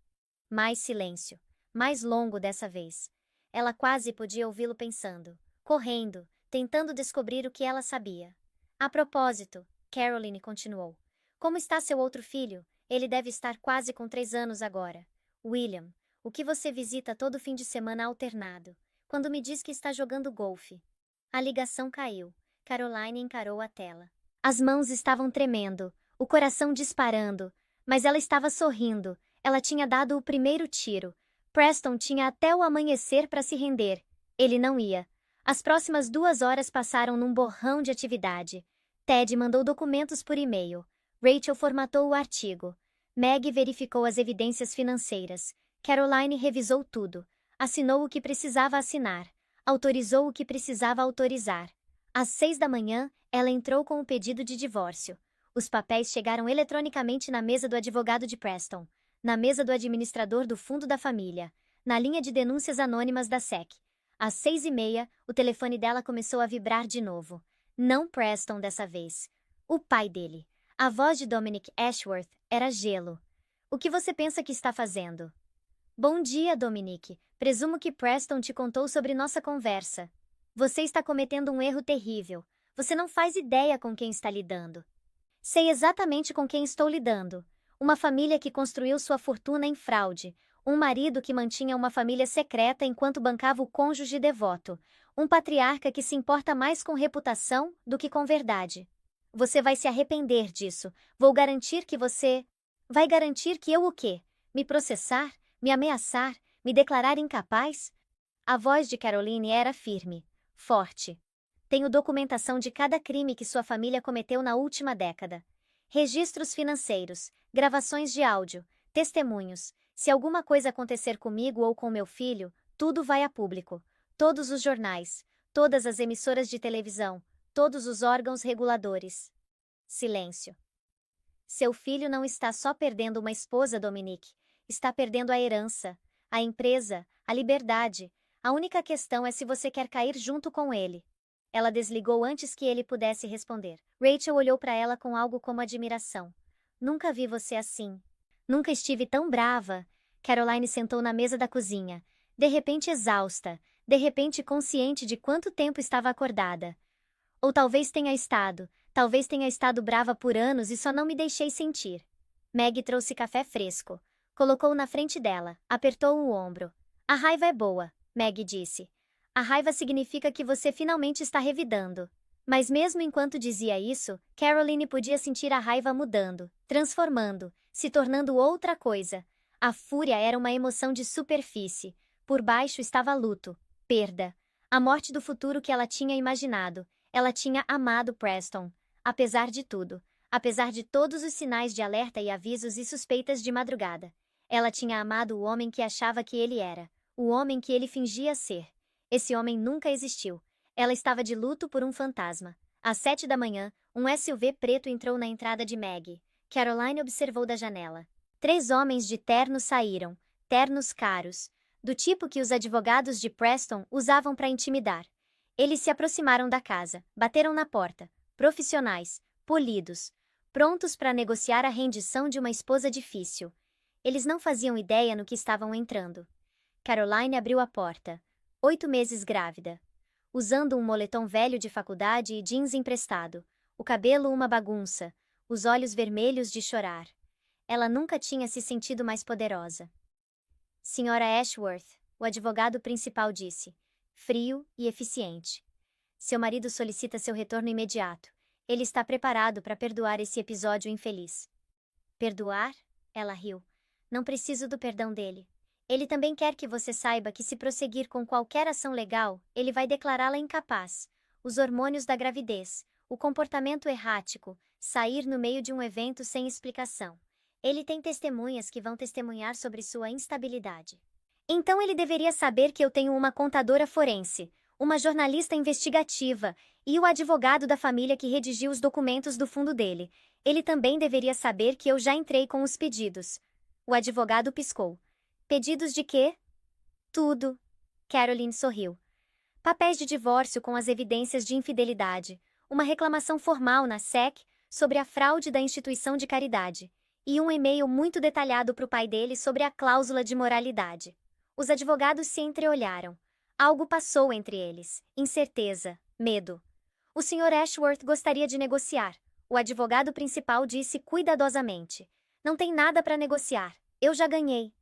Mais silêncio. Mais longo dessa vez. Ela quase podia ouvi-lo pensando, correndo, tentando descobrir o que ela sabia. A propósito, Caroline continuou. Como está seu outro filho? Ele deve estar quase com 3 anos agora. William, o que você visita todo fim de semana alternado, quando me diz que está jogando golfe. A ligação caiu. Caroline encarou a tela. As mãos estavam tremendo, o coração disparando, mas ela estava sorrindo. Ela tinha dado o primeiro tiro. Preston tinha até o amanhecer para se render. Ele não ia. As próximas 2 horas passaram num borrão de atividade. Ted mandou documentos por e-mail. Rachel formatou o artigo. Meg verificou as evidências financeiras. Caroline revisou tudo. Assinou o que precisava assinar. Autorizou o que precisava autorizar. Às 6 da manhã, ela entrou com o pedido de divórcio. Os papéis chegaram eletronicamente na mesa do advogado de Preston, na mesa do administrador do fundo da família, na linha de denúncias anônimas da SEC. Às 6h30, o telefone dela começou a vibrar de novo. Não Preston dessa vez. O pai dele. A voz de Dominic Ashworth era gelo. O que você pensa que está fazendo? Bom dia, Dominic. Presumo que Preston te contou sobre nossa conversa. Você está cometendo um erro terrível. Você não faz ideia com quem está lidando. Sei exatamente com quem estou lidando. Uma família que construiu sua fortuna em fraude. Um marido que mantinha uma família secreta enquanto bancava o cônjuge devoto. Um patriarca que se importa mais com reputação do que com verdade. Você vai se arrepender disso. Vou garantir que você... Vai garantir que eu o quê? Me processar? Me ameaçar? Me declarar incapaz? A voz de Caroline era firme, forte. Tenho documentação de cada crime que sua família cometeu na última década. Registros financeiros, gravações de áudio, testemunhos. Se alguma coisa acontecer comigo ou com meu filho, tudo vai a público. Todos os jornais, todas as emissoras de televisão, todos os órgãos reguladores. Silêncio. Seu filho não está só perdendo uma esposa, Dominic. Está perdendo a herança, a empresa, a liberdade. A única questão é se você quer cair junto com ele. Ela desligou antes que ele pudesse responder. Rachel olhou para ela com algo como admiração. Nunca vi você assim. Nunca estive tão brava. Caroline sentou na mesa da cozinha, de repente exausta, de repente consciente de quanto tempo estava acordada. Ou talvez tenha estado brava por anos e só não me deixei sentir. Meg trouxe café fresco. Colocou na frente dela, apertou o ombro. A raiva é boa, Meg disse. A raiva significa que você finalmente está revidando. Mas mesmo enquanto dizia isso, Caroline podia sentir a raiva mudando, transformando, se tornando outra coisa. A fúria era uma emoção de superfície. Por baixo estava luto, perda. A morte do futuro que ela tinha imaginado. Ela tinha amado Preston. Apesar de tudo. Apesar de todos os sinais de alerta e avisos e suspeitas de madrugada. Ela tinha amado o homem que achava que ele era. O homem que ele fingia ser. Esse homem nunca existiu. Ela estava de luto por um fantasma. Às 7 da manhã, um SUV preto entrou na entrada de Maggie. Caroline observou da janela. 3 homens de terno saíram, ternos caros, do tipo que os advogados de Preston usavam para intimidar. Eles se aproximaram da casa, bateram na porta, profissionais, polidos, prontos para negociar a rendição de uma esposa difícil. Eles não faziam ideia no que estavam entrando. Caroline abriu a porta. 8 meses grávida. Usando um moletom velho de faculdade e jeans emprestado. O cabelo uma bagunça. Os olhos vermelhos de chorar. Ela nunca tinha se sentido mais poderosa. Senhora Ashworth, o advogado principal disse. Frio e eficiente. Seu marido solicita seu retorno imediato. Ele está preparado para perdoar esse episódio infeliz. Perdoar? Ela riu. Não preciso do perdão dele. Ele também quer que você saiba que se prosseguir com qualquer ação legal, ele vai declará-la incapaz. Os hormônios da gravidez, o comportamento errático, sair no meio de um evento sem explicação. Ele tem testemunhas que vão testemunhar sobre sua instabilidade. Então ele deveria saber que eu tenho uma contadora forense, uma jornalista investigativa e o advogado da família que redigiu os documentos do fundo dele. Ele também deveria saber que eu já entrei com os pedidos. O advogado piscou. Pedidos de quê? Tudo. Caroline sorriu. Papéis de divórcio com as evidências de infidelidade, uma reclamação formal na SEC sobre a fraude da instituição de caridade, e um e-mail muito detalhado para o pai dele sobre a cláusula de moralidade. Os advogados se entreolharam. Algo passou entre eles. Incerteza, medo. O Sr. Ashworth gostaria de negociar. O advogado principal disse cuidadosamente. Não tem nada para negociar. Eu já ganhei.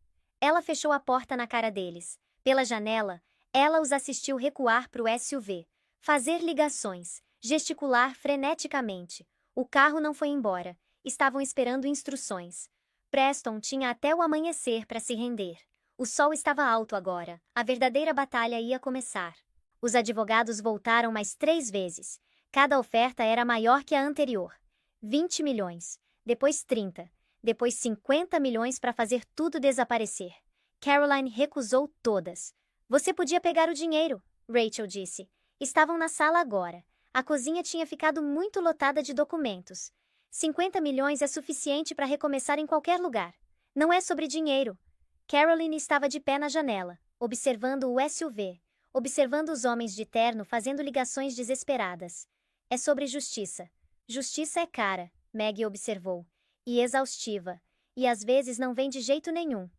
Ela fechou a porta na cara deles. Pela janela, ela os assistiu recuar para o SUV, fazer ligações, gesticular freneticamente. O carro não foi embora. Estavam esperando instruções. Preston tinha até o amanhecer para se render. O sol estava alto agora. A verdadeira batalha ia começar. Os advogados voltaram mais 3 vezes. Cada oferta era maior que a anterior. 20 milhões. Depois 30. Depois 50 milhões para fazer tudo desaparecer. Caroline recusou todas. Você podia pegar o dinheiro, Rachel disse. Estavam na sala agora. A cozinha tinha ficado muito lotada de documentos. 50 milhões é suficiente para recomeçar em qualquer lugar. Não é sobre dinheiro. Caroline estava de pé na janela, observando o SUV, observando os homens de terno fazendo ligações desesperadas. É sobre justiça. Justiça é cara, Maggie observou, e exaustiva, e às vezes não vem de jeito nenhum.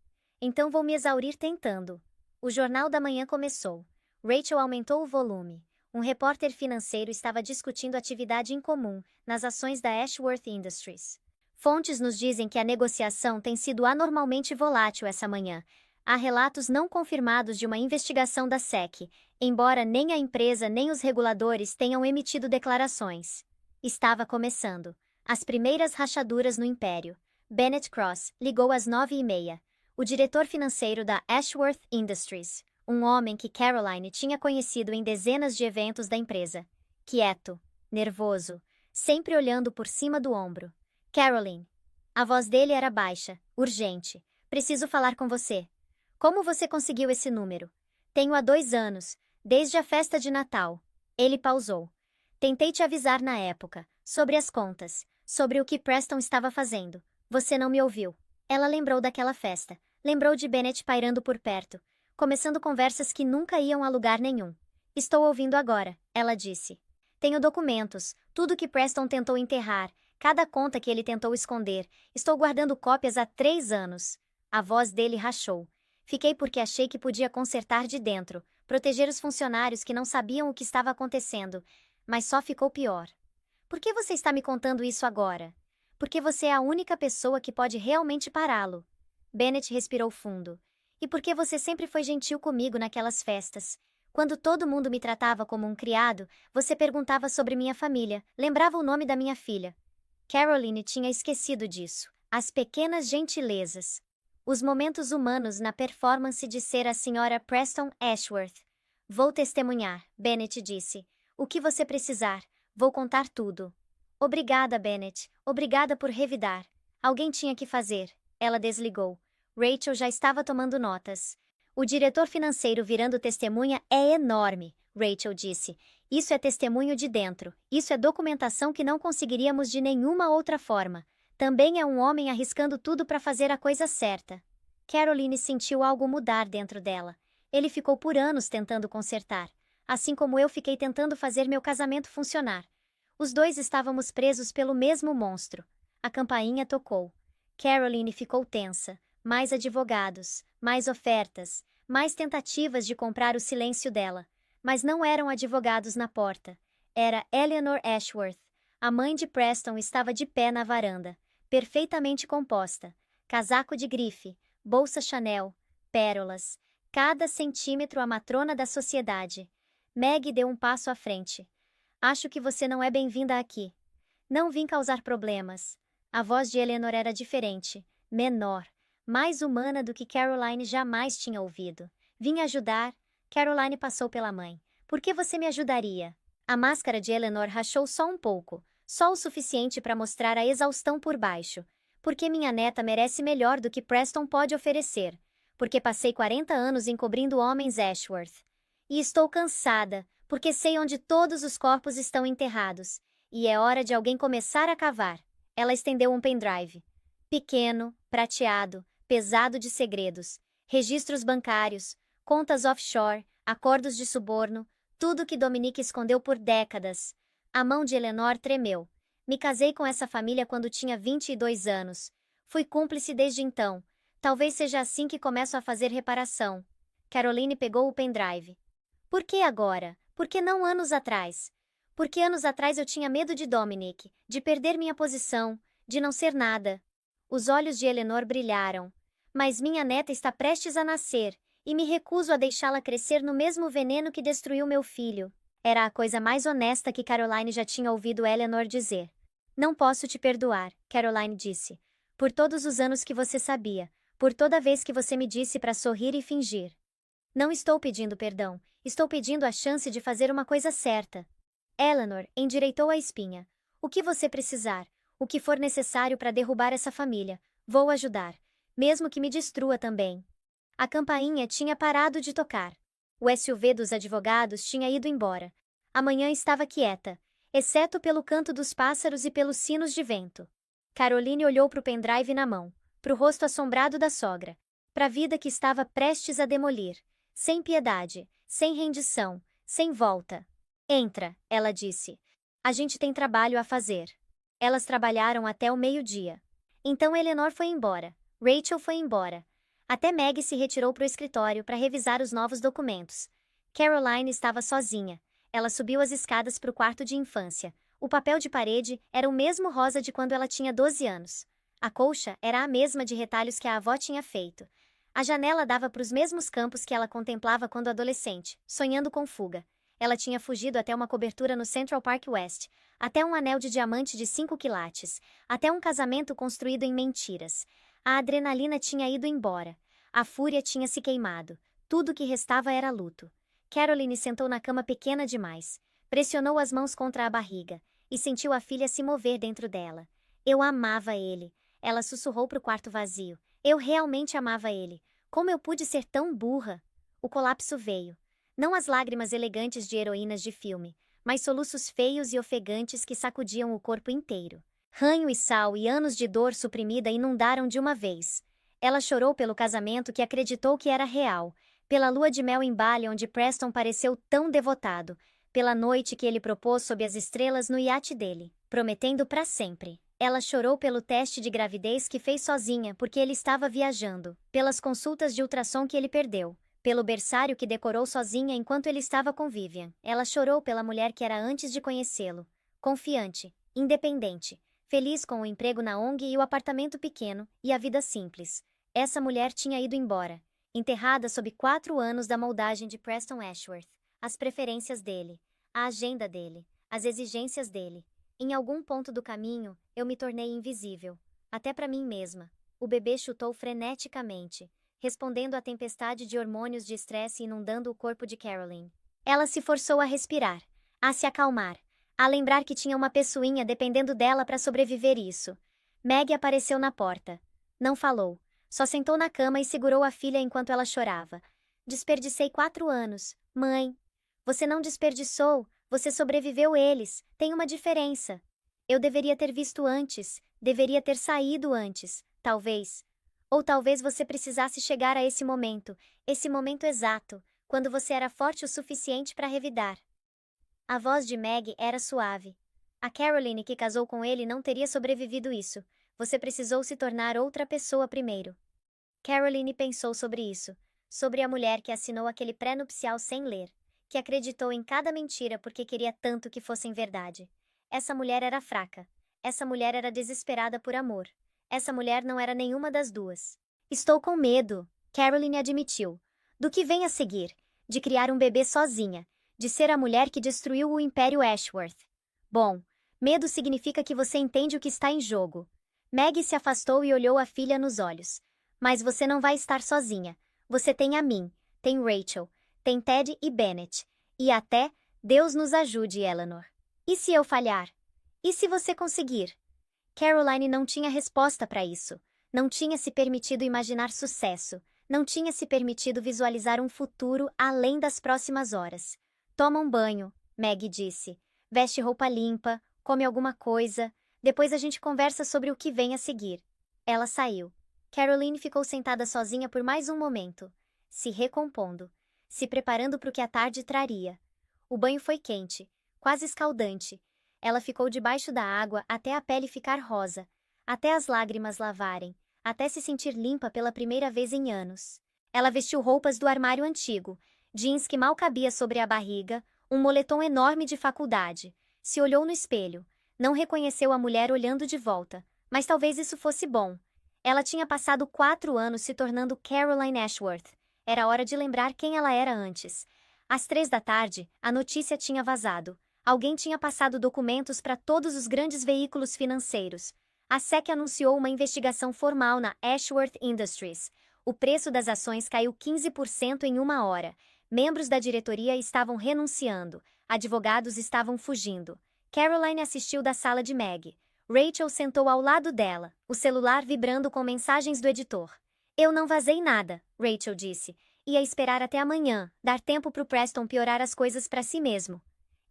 Então vou me exaurir tentando. O Jornal da Manhã começou. Rachel aumentou o volume. Um repórter financeiro estava discutindo atividade incomum nas ações da Ashworth Industries. Fontes nos dizem que a negociação tem sido anormalmente volátil essa manhã. Há relatos não confirmados de uma investigação da SEC, embora nem a empresa nem os reguladores tenham emitido declarações. Estava começando. As primeiras rachaduras no império. Bennett Cross ligou às 9h30. O diretor financeiro da Ashworth Industries, um homem que Caroline tinha conhecido em dezenas de eventos da empresa. Quieto, nervoso, sempre olhando por cima do ombro. Caroline. A voz dele era baixa, urgente. Preciso falar com você. Como você conseguiu esse número? Tenho há 2 anos, desde a festa de Natal. Ele pausou. Tentei te avisar na época, sobre as contas, sobre o que Preston estava fazendo. Você não me ouviu. Ela lembrou daquela festa. Lembrou de Bennett pairando por perto, começando conversas que nunca iam a lugar nenhum. Estou ouvindo agora, ela disse. Tenho documentos, tudo que Preston tentou enterrar, cada conta que ele tentou esconder. Estou guardando cópias há 3 anos. A voz dele rachou. Fiquei porque achei que podia consertar de dentro, proteger os funcionários que não sabiam o que estava acontecendo, mas só ficou pior. Por que você está me contando isso agora? Porque você é a única pessoa que pode realmente pará-lo. Bennett respirou fundo. E porque você sempre foi gentil comigo naquelas festas. Quando todo mundo me tratava como um criado, você perguntava sobre minha família, lembrava o nome da minha filha. Caroline tinha esquecido disso. As pequenas gentilezas. Os momentos humanos na performance de ser a Sra. Preston Ashworth. Vou testemunhar, Bennett disse. O que você precisar, vou contar tudo. Obrigada, Bennett. Obrigada por revidar. Alguém tinha que fazer. Ela desligou. Rachel já estava tomando notas. O diretor financeiro virando testemunha é enorme, Rachel disse. Isso é testemunho de dentro. Isso é documentação que não conseguiríamos de nenhuma outra forma. Também é um homem arriscando tudo para fazer a coisa certa. Caroline sentiu algo mudar dentro dela. Ele ficou por anos tentando consertar, assim como eu fiquei tentando fazer meu casamento funcionar. Os dois estávamos presos pelo mesmo monstro. A campainha tocou. Caroline ficou tensa. Mais advogados, mais ofertas, mais tentativas de comprar o silêncio dela. Mas não eram advogados na porta. Era Eleanor Ashworth. A mãe de Preston estava de pé na varanda, perfeitamente composta. Casaco de grife, bolsa Chanel, pérolas. Cada centímetro a matrona da sociedade. Meg deu um passo à frente. Acho que você não é bem-vinda aqui. Não vim causar problemas. A voz de Eleanor era diferente, menor, mais humana do que Caroline jamais tinha ouvido. Vim ajudar. Caroline passou pela mãe. Por que você me ajudaria? A máscara de Eleanor rachou só um pouco, só o suficiente para mostrar a exaustão por baixo. Porque minha neta merece melhor do que Preston pode oferecer. Porque passei 40 anos encobrindo homens Ashworth. E estou cansada, porque sei onde todos os corpos estão enterrados. E é hora de alguém começar a cavar. Ela estendeu um pendrive. Pequeno, prateado, pesado de segredos. Registros bancários, contas offshore, acordos de suborno, tudo que Dominique escondeu por décadas. A mão de Eleanor tremeu. Me casei com essa família quando tinha 22 anos. Fui cúmplice desde então. Talvez seja assim que começo a fazer reparação. Caroline pegou o pendrive. Por que agora? Por que não anos atrás? Porque anos atrás eu tinha medo de Dominique, de perder minha posição, de não ser nada. Os olhos de Eleanor brilharam. Mas minha neta está prestes a nascer, e me recuso a deixá-la crescer no mesmo veneno que destruiu meu filho. Era a coisa mais honesta que Caroline já tinha ouvido Eleanor dizer. Não posso te perdoar, Caroline disse. Por todos os anos que você sabia, por toda vez que você me disse para sorrir e fingir. Não estou pedindo perdão, estou pedindo a chance de fazer uma coisa certa. Eleanor endireitou a espinha. O que você precisar, o que for necessário para derrubar essa família, vou ajudar, mesmo que me destrua também. A campainha tinha parado de tocar. O SUV dos advogados tinha ido embora. A manhã estava quieta, exceto pelo canto dos pássaros e pelos sinos de vento. Caroline olhou para o pendrive na mão, para o rosto assombrado da sogra, para a vida que estava prestes a demolir, sem piedade, sem rendição, sem volta. Entra, ela disse. A gente tem trabalho a fazer. Elas trabalharam até o meio-dia. Então Eleanor foi embora. Rachel foi embora. Até Meg se retirou para o escritório para revisar os novos documentos. Caroline estava sozinha. Ela subiu as escadas para o quarto de infância. O papel de parede era o mesmo rosa de quando ela tinha 12 anos. A colcha era a mesma de retalhos que a avó tinha feito. A janela dava para os mesmos campos que ela contemplava quando adolescente, sonhando com fuga. Ela tinha fugido até uma cobertura no Central Park West, até um anel de diamante de 5 quilates, até um casamento construído em mentiras. A adrenalina tinha ido embora. A fúria tinha se queimado. Tudo que restava era luto. Caroline sentou na cama pequena demais. Pressionou as mãos contra a barriga e sentiu a filha se mover dentro dela. Eu amava ele. Ela sussurrou para o quarto vazio. Eu realmente amava ele. Como eu pude ser tão burra? O colapso veio. Não as lágrimas elegantes de heroínas de filme, mas soluços feios e ofegantes que sacudiam o corpo inteiro. Ranho e sal e anos de dor suprimida inundaram de uma vez. Ela chorou pelo casamento que acreditou que era real, pela lua de mel em Bali onde Preston pareceu tão devotado, pela noite que ele propôs sob as estrelas no iate dele, prometendo para sempre. Ela chorou pelo teste de gravidez que fez sozinha porque ele estava viajando, pelas consultas de ultrassom que ele perdeu, pelo berçário que decorou sozinha enquanto ele estava com Vivian. Ela chorou pela mulher que era antes de conhecê-lo, confiante, independente, feliz com o emprego na ONG e o apartamento pequeno, e a vida simples. Essa mulher tinha ido embora, enterrada sob 4 anos da moldagem de Preston Ashworth, as preferências dele, a agenda dele, as exigências dele. Em algum ponto do caminho, eu me tornei invisível, até para mim mesma. O bebê chutou freneticamente, respondendo à tempestade de hormônios de estresse inundando o corpo de Caroline. Ela se forçou a respirar, a se acalmar, a lembrar que tinha uma pessoinha dependendo dela para sobreviver isso. Meg apareceu na porta. Não falou, só sentou na cama e segurou a filha enquanto ela chorava. Desperdicei 4 anos. Mãe, você não desperdiçou, você sobreviveu eles. Tem uma diferença. Eu deveria ter visto antes, deveria ter saído antes, talvez. Ou talvez você precisasse chegar a esse momento exato, quando você era forte o suficiente para revidar. A voz de Meg era suave. A Caroline que casou com ele não teria sobrevivido isso. Você precisou se tornar outra pessoa primeiro. Caroline pensou sobre isso, sobre a mulher que assinou aquele pré-nupcial sem ler, que acreditou em cada mentira porque queria tanto que fossem verdade. Essa mulher era fraca. Essa mulher era desesperada por amor. Essa mulher não era nenhuma das duas. Estou com medo, Caroline admitiu. Do que vem a seguir? De criar um bebê sozinha. De ser a mulher que destruiu o Império Ashworth. Bom, medo significa que você entende o que está em jogo. Meg se afastou e olhou a filha nos olhos. Mas você não vai estar sozinha. Você tem a mim, tem Rachel, tem Ted e Bennett. E até, Deus nos ajude, Eleanor. E se eu falhar? E se você conseguir? Caroline não tinha resposta para isso. Não tinha se permitido imaginar sucesso. Não tinha se permitido visualizar um futuro além das próximas horas. Toma um banho, Meg disse. Veste roupa limpa, come alguma coisa. Depois a gente conversa sobre o que vem a seguir. Ela saiu. Caroline ficou sentada sozinha por mais um momento, se recompondo, se preparando para o que a tarde traria. O banho foi quente, quase escaldante. Ela ficou debaixo da água até a pele ficar rosa, até as lágrimas lavarem, até se sentir limpa pela primeira vez em anos. Ela vestiu roupas do armário antigo, jeans que mal cabia sobre a barriga, um moletom enorme de faculdade. Se olhou no espelho. Não reconheceu a mulher olhando de volta, mas talvez isso fosse bom. Ela tinha passado 4 anos se tornando Caroline Ashworth. Era hora de lembrar quem ela era antes. Às 3 da tarde, a notícia tinha vazado. Alguém tinha passado documentos para todos os grandes veículos financeiros. A SEC anunciou uma investigação formal na Ashworth Industries. O preço das ações caiu 15% em uma hora. Membros da diretoria estavam renunciando. Advogados estavam fugindo. Caroline assistiu da sala de Meg. Rachel sentou ao lado dela, o celular vibrando com mensagens do editor. Eu não vazei nada, Rachel disse. Ia esperar até amanhã, dar tempo para o Preston piorar as coisas para si mesmo.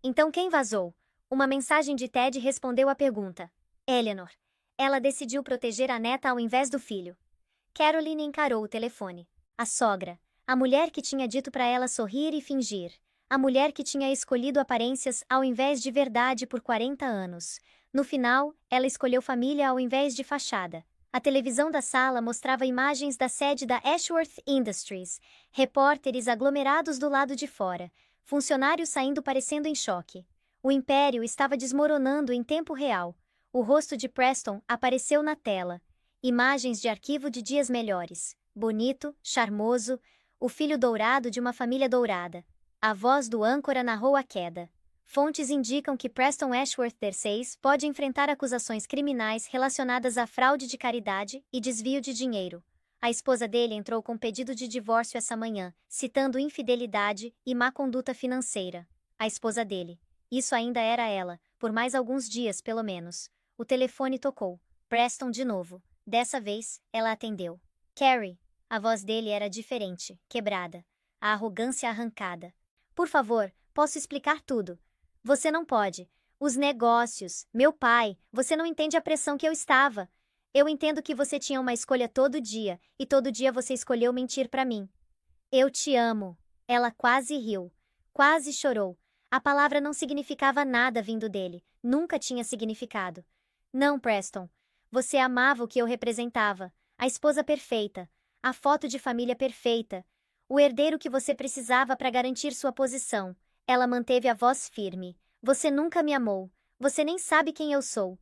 Então quem vazou? Uma mensagem de Ted respondeu à pergunta. Eleanor. Ela decidiu proteger a neta ao invés do filho. Caroline encarou o telefone. A sogra. A mulher que tinha dito para ela sorrir e fingir. A mulher que tinha escolhido aparências ao invés de verdade por 40 anos. No final, ela escolheu família ao invés de fachada. A televisão da sala mostrava imagens da sede da Ashworth Industries, repórteres aglomerados do lado de fora, funcionários saindo parecendo em choque. O império estava desmoronando em tempo real. O rosto de Preston apareceu na tela. Imagens de arquivo de dias melhores. Bonito, charmoso, o filho dourado de uma família dourada. A voz do âncora narrou a queda. Fontes indicam que Preston Ashworth III pode enfrentar acusações criminais relacionadas a fraude de caridade e desvio de dinheiro. A esposa dele entrou com pedido de divórcio essa manhã, citando infidelidade e má conduta financeira. A esposa dele. Isso ainda era ela, por mais alguns dias pelo menos. O telefone tocou. Preston de novo. Dessa vez, ela atendeu. Carrie. A voz dele era diferente, quebrada. A arrogância arrancada. Por favor, posso explicar tudo. Você não pode. Os negócios, meu pai, você não entende a pressão que eu estava. Eu entendo que você tinha uma escolha todo dia, e todo dia você escolheu mentir para mim. Eu te amo. Ela quase riu. Quase chorou. A palavra não significava nada vindo dele. Nunca tinha significado. Não, Preston. Você amava o que eu representava. A esposa perfeita. A foto de família perfeita. O herdeiro que você precisava para garantir sua posição. Ela manteve a voz firme. Você nunca me amou. Você nem sabe quem eu sou.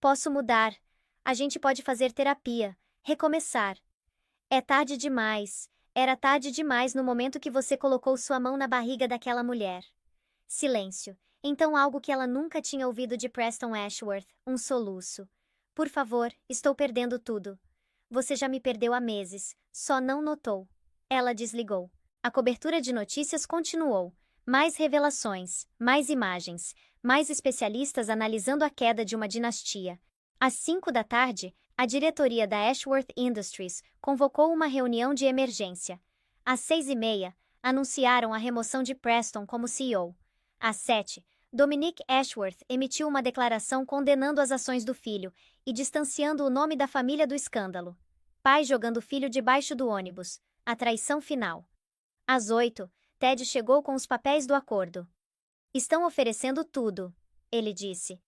Posso mudar. A gente pode fazer terapia. Recomeçar. É tarde demais. Era tarde demais no momento que você colocou sua mão na barriga daquela mulher. Silêncio. Então algo que ela nunca tinha ouvido de Preston Ashworth, um soluço. Por favor, estou perdendo tudo. Você já me perdeu há meses, só não notou. Ela desligou. A cobertura de notícias continuou. Mais revelações, mais imagens, mais especialistas analisando a queda de uma dinastia. Às 5 da tarde, a diretoria da Ashworth Industries convocou uma reunião de emergência. Às 6h30, anunciaram a remoção de Preston como CEO. Às 7, Dominic Ashworth emitiu uma declaração condenando as ações do filho e distanciando o nome da família do escândalo. Pai jogando o filho debaixo do ônibus. A traição final. Às 8, Ted chegou com os papéis do acordo. Estão oferecendo tudo, ele disse.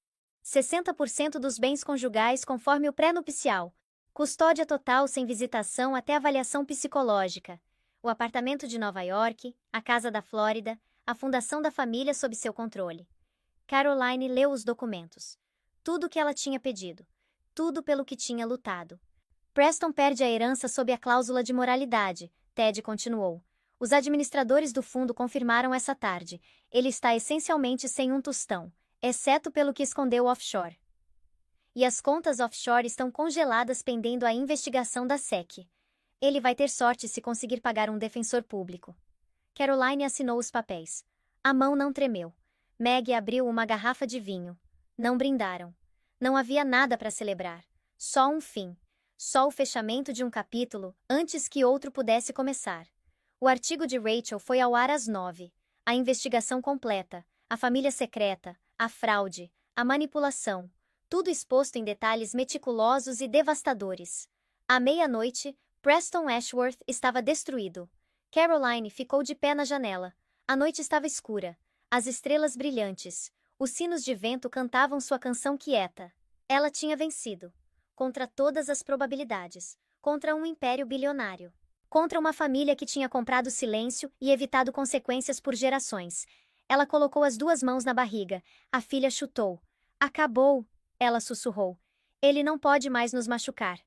60% dos bens conjugais conforme o pré-nupcial. Custódia total sem visitação até avaliação psicológica. O apartamento de Nova York, a casa da Flórida, a fundação da família sob seu controle. Caroline leu os documentos. Tudo o que ela tinha pedido. Tudo pelo que tinha lutado. Preston perde a herança sob a cláusula de moralidade, Ted continuou. Os administradores do fundo confirmaram essa tarde. Ele está essencialmente sem um tostão, exceto pelo que escondeu offshore. E as contas offshore estão congeladas pendendo a investigação da SEC. Ele vai ter sorte se conseguir pagar um defensor público. Caroline assinou os papéis. A mão não tremeu. Meg abriu uma garrafa de vinho. Não brindaram. Não havia nada para celebrar. Só um fim. Só o fechamento de um capítulo antes que outro pudesse começar. O artigo de Rachel foi ao ar às 9. A investigação completa, a família secreta, a fraude, a manipulação, tudo exposto em detalhes meticulosos e devastadores. À meia-noite, Preston Ashworth estava destruído. Caroline ficou de pé na janela. A noite estava escura. As estrelas brilhantes. Os sinos de vento cantavam sua canção quieta. Ela tinha vencido. Contra todas as probabilidades. Contra um império bilionário. Contra uma família que tinha comprado silêncio e evitado consequências por gerações. Ela colocou as duas mãos na barriga. A filha chutou. Acabou, ela sussurrou. Ele não pode mais nos machucar.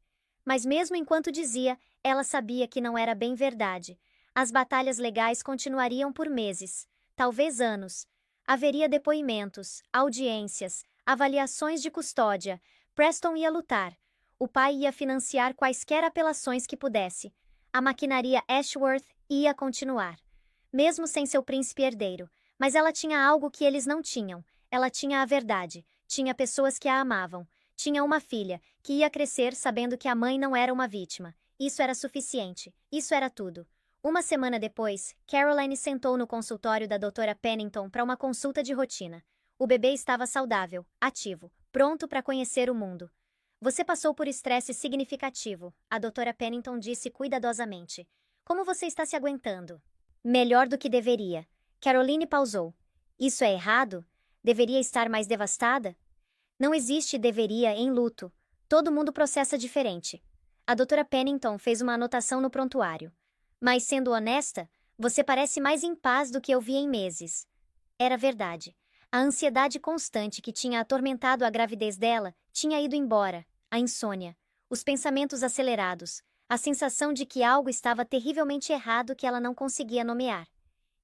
Mas mesmo enquanto dizia, ela sabia que não era bem verdade. As batalhas legais continuariam por meses, talvez anos. Haveria depoimentos, audiências, avaliações de custódia. Preston ia lutar. O pai ia financiar quaisquer apelações que pudesse. A maquinaria Ashworth ia continuar. Mesmo sem seu príncipe herdeiro. Mas ela tinha algo que eles não tinham. Ela tinha a verdade. Tinha pessoas que a amavam. Tinha uma filha, que ia crescer sabendo que a mãe não era uma vítima. Isso era suficiente. Isso era tudo. Uma semana depois, Caroline sentou no consultório da Dra. Pennington para uma consulta de rotina. O bebê estava saudável, ativo, pronto para conhecer o mundo. Você passou por estresse significativo, a Dra. Pennington disse cuidadosamente. Como você está se aguentando? Melhor do que deveria. Caroline pausou. Isso é errado? Deveria estar mais devastada? Não existe deveria em luto. Todo mundo processa diferente. A Dra. Pennington fez uma anotação no prontuário. Mas, sendo honesta, você parece mais em paz do que eu vi em meses. Era verdade. A ansiedade constante que tinha atormentado a gravidez dela tinha ido embora. A insônia, os pensamentos acelerados, a sensação de que algo estava terrivelmente errado que ela não conseguia nomear.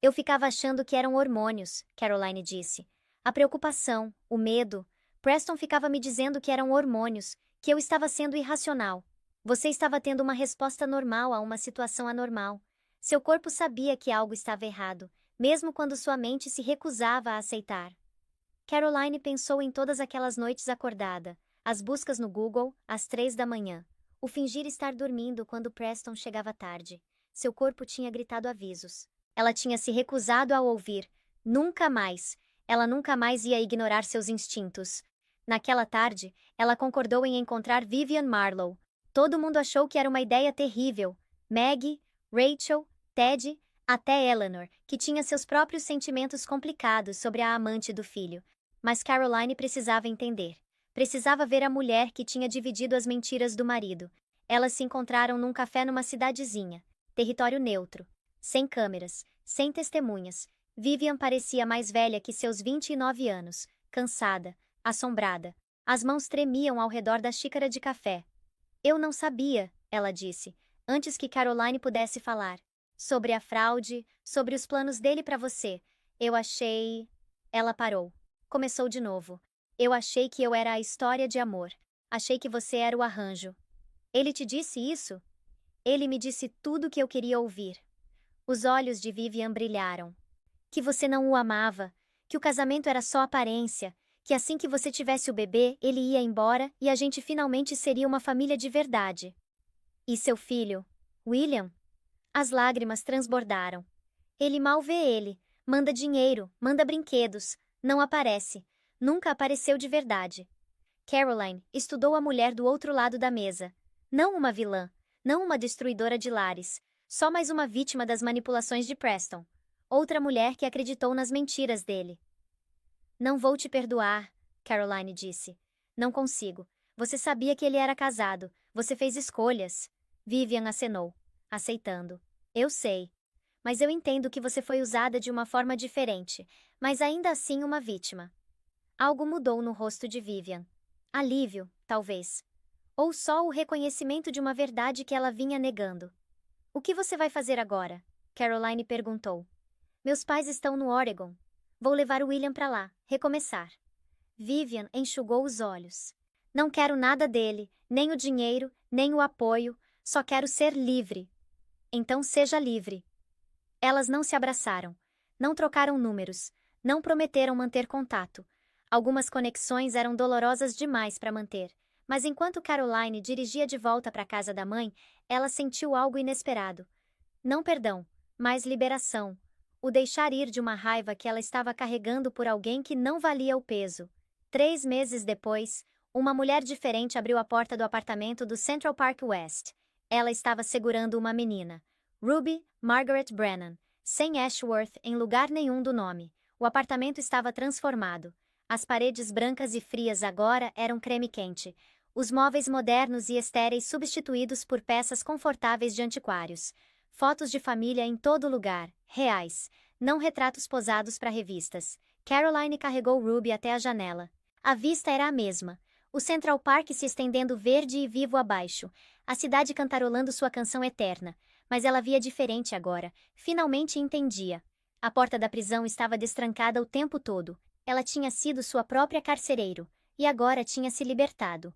Eu ficava achando que eram hormônios, Caroline disse. A preocupação, o medo. Preston ficava me dizendo que eram hormônios, que eu estava sendo irracional. Você estava tendo uma resposta normal a uma situação anormal. Seu corpo sabia que algo estava errado, mesmo quando sua mente se recusava a aceitar. Caroline pensou em todas aquelas noites acordada, as buscas no Google, às 3 da manhã. O fingir estar dormindo quando Preston chegava tarde. Seu corpo tinha gritado avisos. Ela tinha se recusado a ouvir. Nunca mais. Ela nunca mais ia ignorar seus instintos. Naquela tarde, ela concordou em encontrar Vivian Marlowe. Todo mundo achou que era uma ideia terrível. Maggie, Rachel, Ted, até Eleanor, que tinha seus próprios sentimentos complicados sobre a amante do filho. Mas Caroline precisava entender. Precisava ver a mulher que tinha dividido as mentiras do marido. Elas se encontraram num café numa cidadezinha. Território neutro. Sem câmeras, sem testemunhas. Vivian parecia mais velha que seus 29 anos. Cansada, assombrada. As mãos tremiam ao redor da xícara de café. Eu não sabia, ela disse, antes que Caroline pudesse falar. Sobre a fraude, sobre os planos dele para você. Eu achei... Ela parou. Começou de novo. Eu achei que eu era a história de amor. Achei que você era o arranjo. Ele te disse isso? Ele me disse tudo o que eu queria ouvir. Os olhos de Vivian brilharam. Que você não o amava, que o casamento era só aparência, que assim que você tivesse o bebê, ele ia embora e a gente finalmente seria uma família de verdade. E seu filho, William? As lágrimas transbordaram. Ele mal vê ele. Manda dinheiro, manda brinquedos. Não aparece. Nunca apareceu de verdade. Caroline estudou a mulher do outro lado da mesa. Não uma vilã. Não uma destruidora de lares. Só mais uma vítima das manipulações de Preston. Outra mulher que acreditou nas mentiras dele. Não vou te perdoar, Caroline disse. Não consigo. Você sabia que ele era casado. Você fez escolhas. Vivian acenou, aceitando. Eu sei. Mas eu entendo que você foi usada de uma forma diferente, mas ainda assim uma vítima. Algo mudou no rosto de Vivian. Alívio, talvez. Ou só o reconhecimento de uma verdade que ela vinha negando. O que você vai fazer agora? Caroline perguntou. Meus pais estão no Oregon. Vou levar o William para lá, recomeçar. Vivian enxugou os olhos. Não quero nada dele, nem o dinheiro, nem o apoio, só quero ser livre. Então seja livre. Elas não se abraçaram, não trocaram números, não prometeram manter contato. Algumas conexões eram dolorosas demais para manter, mas enquanto Caroline dirigia de volta para a casa da mãe, ela sentiu algo inesperado. Não perdão, mas liberação. O deixar ir de uma raiva que ela estava carregando por alguém que não valia o peso. 3 meses depois, uma mulher diferente abriu a porta do apartamento do Central Park West. Ela estava segurando uma menina. Ruby Margaret Brennan, sem Ashworth em lugar nenhum do nome. O apartamento estava transformado. As paredes brancas e frias agora eram creme quente. Os móveis modernos e estéreis substituídos por peças confortáveis de antiquários. Fotos de família em todo lugar, reais, não retratos posados para revistas. Caroline carregou Ruby até a janela. A vista era a mesma. O Central Park se estendendo verde e vivo abaixo. A cidade cantarolando sua canção eterna. Mas ela via diferente agora. Finalmente entendia. A porta da prisão estava destrancada o tempo todo. Ela tinha sido sua própria carcereiro. E agora tinha se libertado.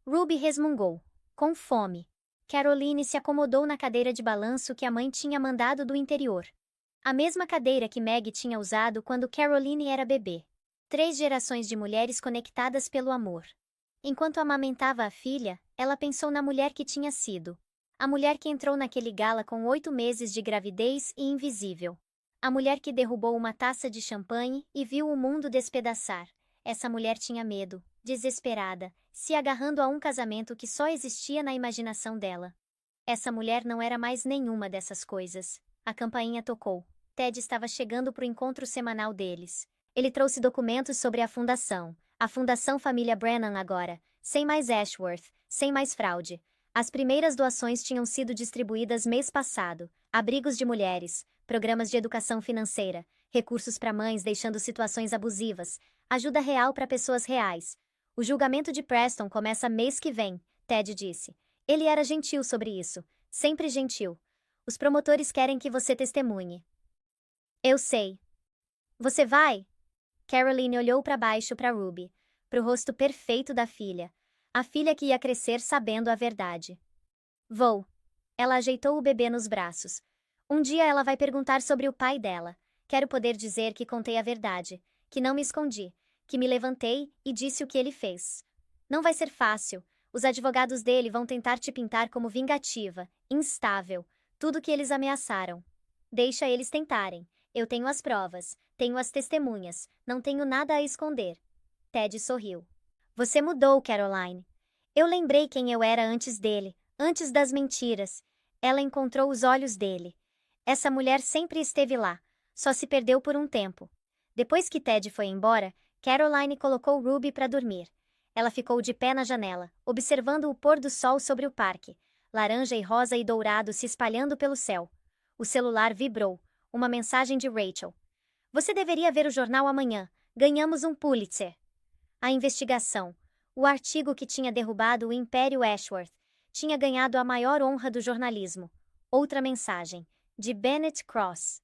Ruby resmungou. Com fome. Caroline se acomodou na cadeira de balanço que a mãe tinha mandado do interior. A mesma cadeira que Meg tinha usado quando Caroline era bebê. 3 gerações de mulheres conectadas pelo amor. Enquanto amamentava a filha, ela pensou na mulher que tinha sido. A mulher que entrou naquele gala com 8 meses de gravidez e invisível. A mulher que derrubou uma taça de champanhe e viu o mundo despedaçar. Essa mulher tinha medo, desesperada, se agarrando a um casamento que só existia na imaginação dela. Essa mulher não era mais nenhuma dessas coisas. A campainha tocou. Ted estava chegando para o encontro semanal deles. Ele trouxe documentos sobre a Fundação Família Brennan agora, sem mais Ashworth, sem mais fraude. As primeiras doações tinham sido distribuídas mês passado. Abrigos de mulheres, programas de educação financeira, recursos para mães deixando situações abusivas, ajuda real para pessoas reais. O julgamento de Preston começa mês que vem, Ted disse. Ele era gentil sobre isso, sempre gentil. Os promotores querem que você testemunhe. Eu sei. Você vai? Caroline olhou para baixo para Ruby, para o rosto perfeito da filha. A filha que ia crescer sabendo a verdade. Vou. Ela ajeitou o bebê nos braços. Um dia ela vai perguntar sobre o pai dela. Quero poder dizer que contei a verdade, que não me escondi, que me levantei e disse o que ele fez. Não vai ser fácil. Os advogados dele vão tentar te pintar como vingativa, instável, tudo que eles ameaçaram. Deixa eles tentarem. Eu tenho as provas, tenho as testemunhas, não tenho nada a esconder. Ted sorriu. Você mudou, Caroline. Eu lembrei quem eu era antes dele, antes das mentiras. Ela encontrou os olhos dele. Essa mulher sempre esteve lá, só se perdeu por um tempo. Depois que Ted foi embora, Caroline colocou Ruby para dormir. Ela ficou de pé na janela, observando o pôr do sol sobre o parque, laranja e rosa e dourado se espalhando pelo céu. O celular vibrou. Uma mensagem de Rachel. Você deveria ver o jornal amanhã. Ganhamos um Pulitzer. A investigação. O artigo que tinha derrubado o Império Ashworth tinha ganhado a maior honra do jornalismo. Outra mensagem. De Bennett Cross.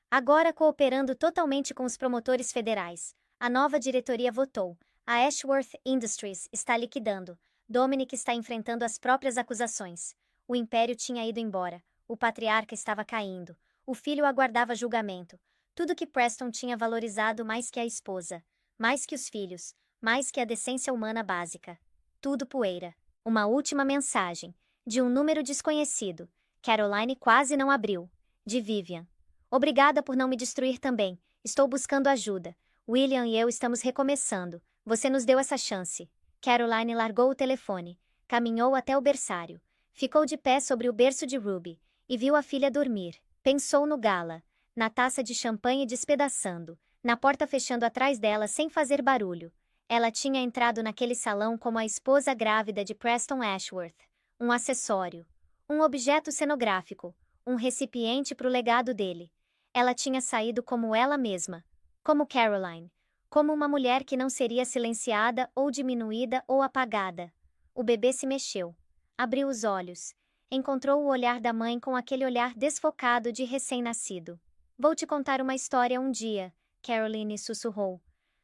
Agora cooperando totalmente com os promotores federais. A nova diretoria votou. A Ashworth Industries está liquidando. Dominic está enfrentando as próprias acusações. O império tinha ido embora. O patriarca estava caindo. O filho aguardava julgamento. Tudo que Preston tinha valorizado mais que a esposa. Mais que os filhos. Mais que a decência humana básica. Tudo poeira. Uma última mensagem. De um número desconhecido. Caroline quase não abriu. De Vivian. Obrigada por não me destruir também. Estou buscando ajuda. William e eu estamos recomeçando. Você nos deu essa chance. Caroline largou o telefone. Caminhou até o berçário. Ficou de pé sobre o berço de Ruby. E viu a filha dormir. Pensou no Gala. Na taça de champanhe despedaçando. Na porta fechando atrás dela sem fazer barulho. Ela tinha entrado naquele salão como a esposa grávida de Preston Ashworth. Um acessório. Um objeto cenográfico. Um recipiente para o legado dele. Ela tinha saído como ela mesma. Como Caroline. Como uma mulher que não seria silenciada ou diminuída ou apagada. O bebê se mexeu. Abriu os olhos. Encontrou o olhar da mãe com aquele olhar desfocado de recém-nascido. Vou te contar uma história um dia, Caroline sussurrou.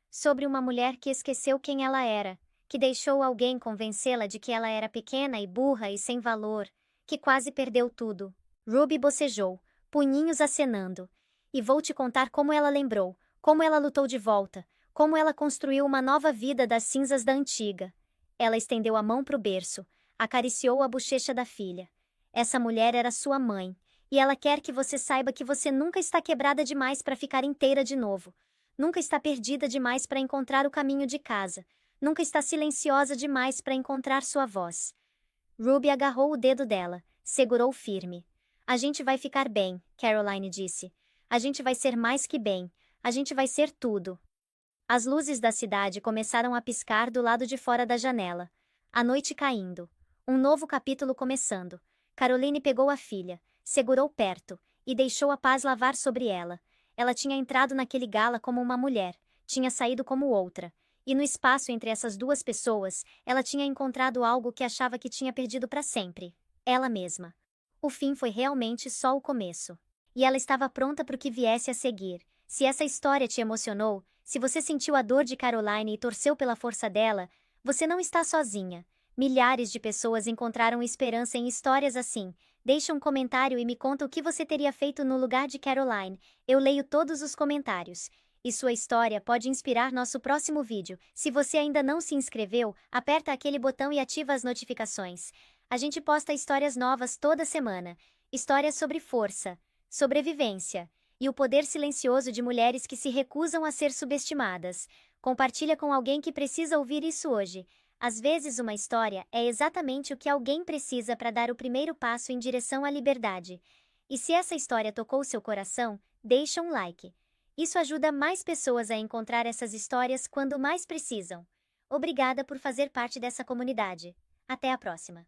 Sobre uma mulher que esqueceu quem ela era, que deixou alguém convencê-la de que ela era pequena e burra e sem valor, que quase perdeu tudo. Ruby bocejou, punhinhos acenando. E vou te contar como ela lembrou, como ela lutou de volta, como ela construiu uma nova vida das cinzas da antiga. Ela estendeu a mão para o berço, acariciou a bochecha da filha. Essa mulher era sua mãe, e ela quer que você saiba que você nunca está quebrada demais para ficar inteira de novo. Nunca está perdida demais para encontrar o caminho de casa. Nunca está silenciosa demais para encontrar sua voz. Ruby agarrou o dedo dela, segurou firme. A gente vai ficar bem, Caroline disse. A gente vai ser mais que bem. A gente vai ser tudo. As luzes da cidade começaram a piscar do lado de fora da janela. A noite caindo. Um novo capítulo começando. Caroline pegou a filha, segurou perto, e deixou a paz lavar sobre ela. Ela tinha entrado naquele gala como uma mulher, tinha saído como outra. E no espaço entre essas duas pessoas, ela tinha encontrado algo que achava que tinha perdido para sempre. Ela mesma. O fim foi realmente só o começo. E ela estava pronta para o que viesse a seguir. Se essa história te emocionou, se você sentiu a dor de Caroline e torceu pela força dela, você não está sozinha. Milhares de pessoas encontraram esperança em histórias assim. Deixa um comentário e me conta o que você teria feito no lugar de Caroline. Eu leio todos os comentários. E sua história pode inspirar nosso próximo vídeo. Se você ainda não se inscreveu, aperta aquele botão e ativa as notificações. A gente posta histórias novas toda semana. Histórias sobre força, sobrevivência e o poder silencioso de mulheres que se recusam a ser subestimadas. Compartilha com alguém que precisa ouvir isso hoje. Às vezes uma história é exatamente o que alguém precisa para dar o primeiro passo em direção à liberdade. E se essa história tocou seu coração, deixa um like. Isso ajuda mais pessoas a encontrar essas histórias quando mais precisam. Obrigada por fazer parte dessa comunidade. Até a próxima.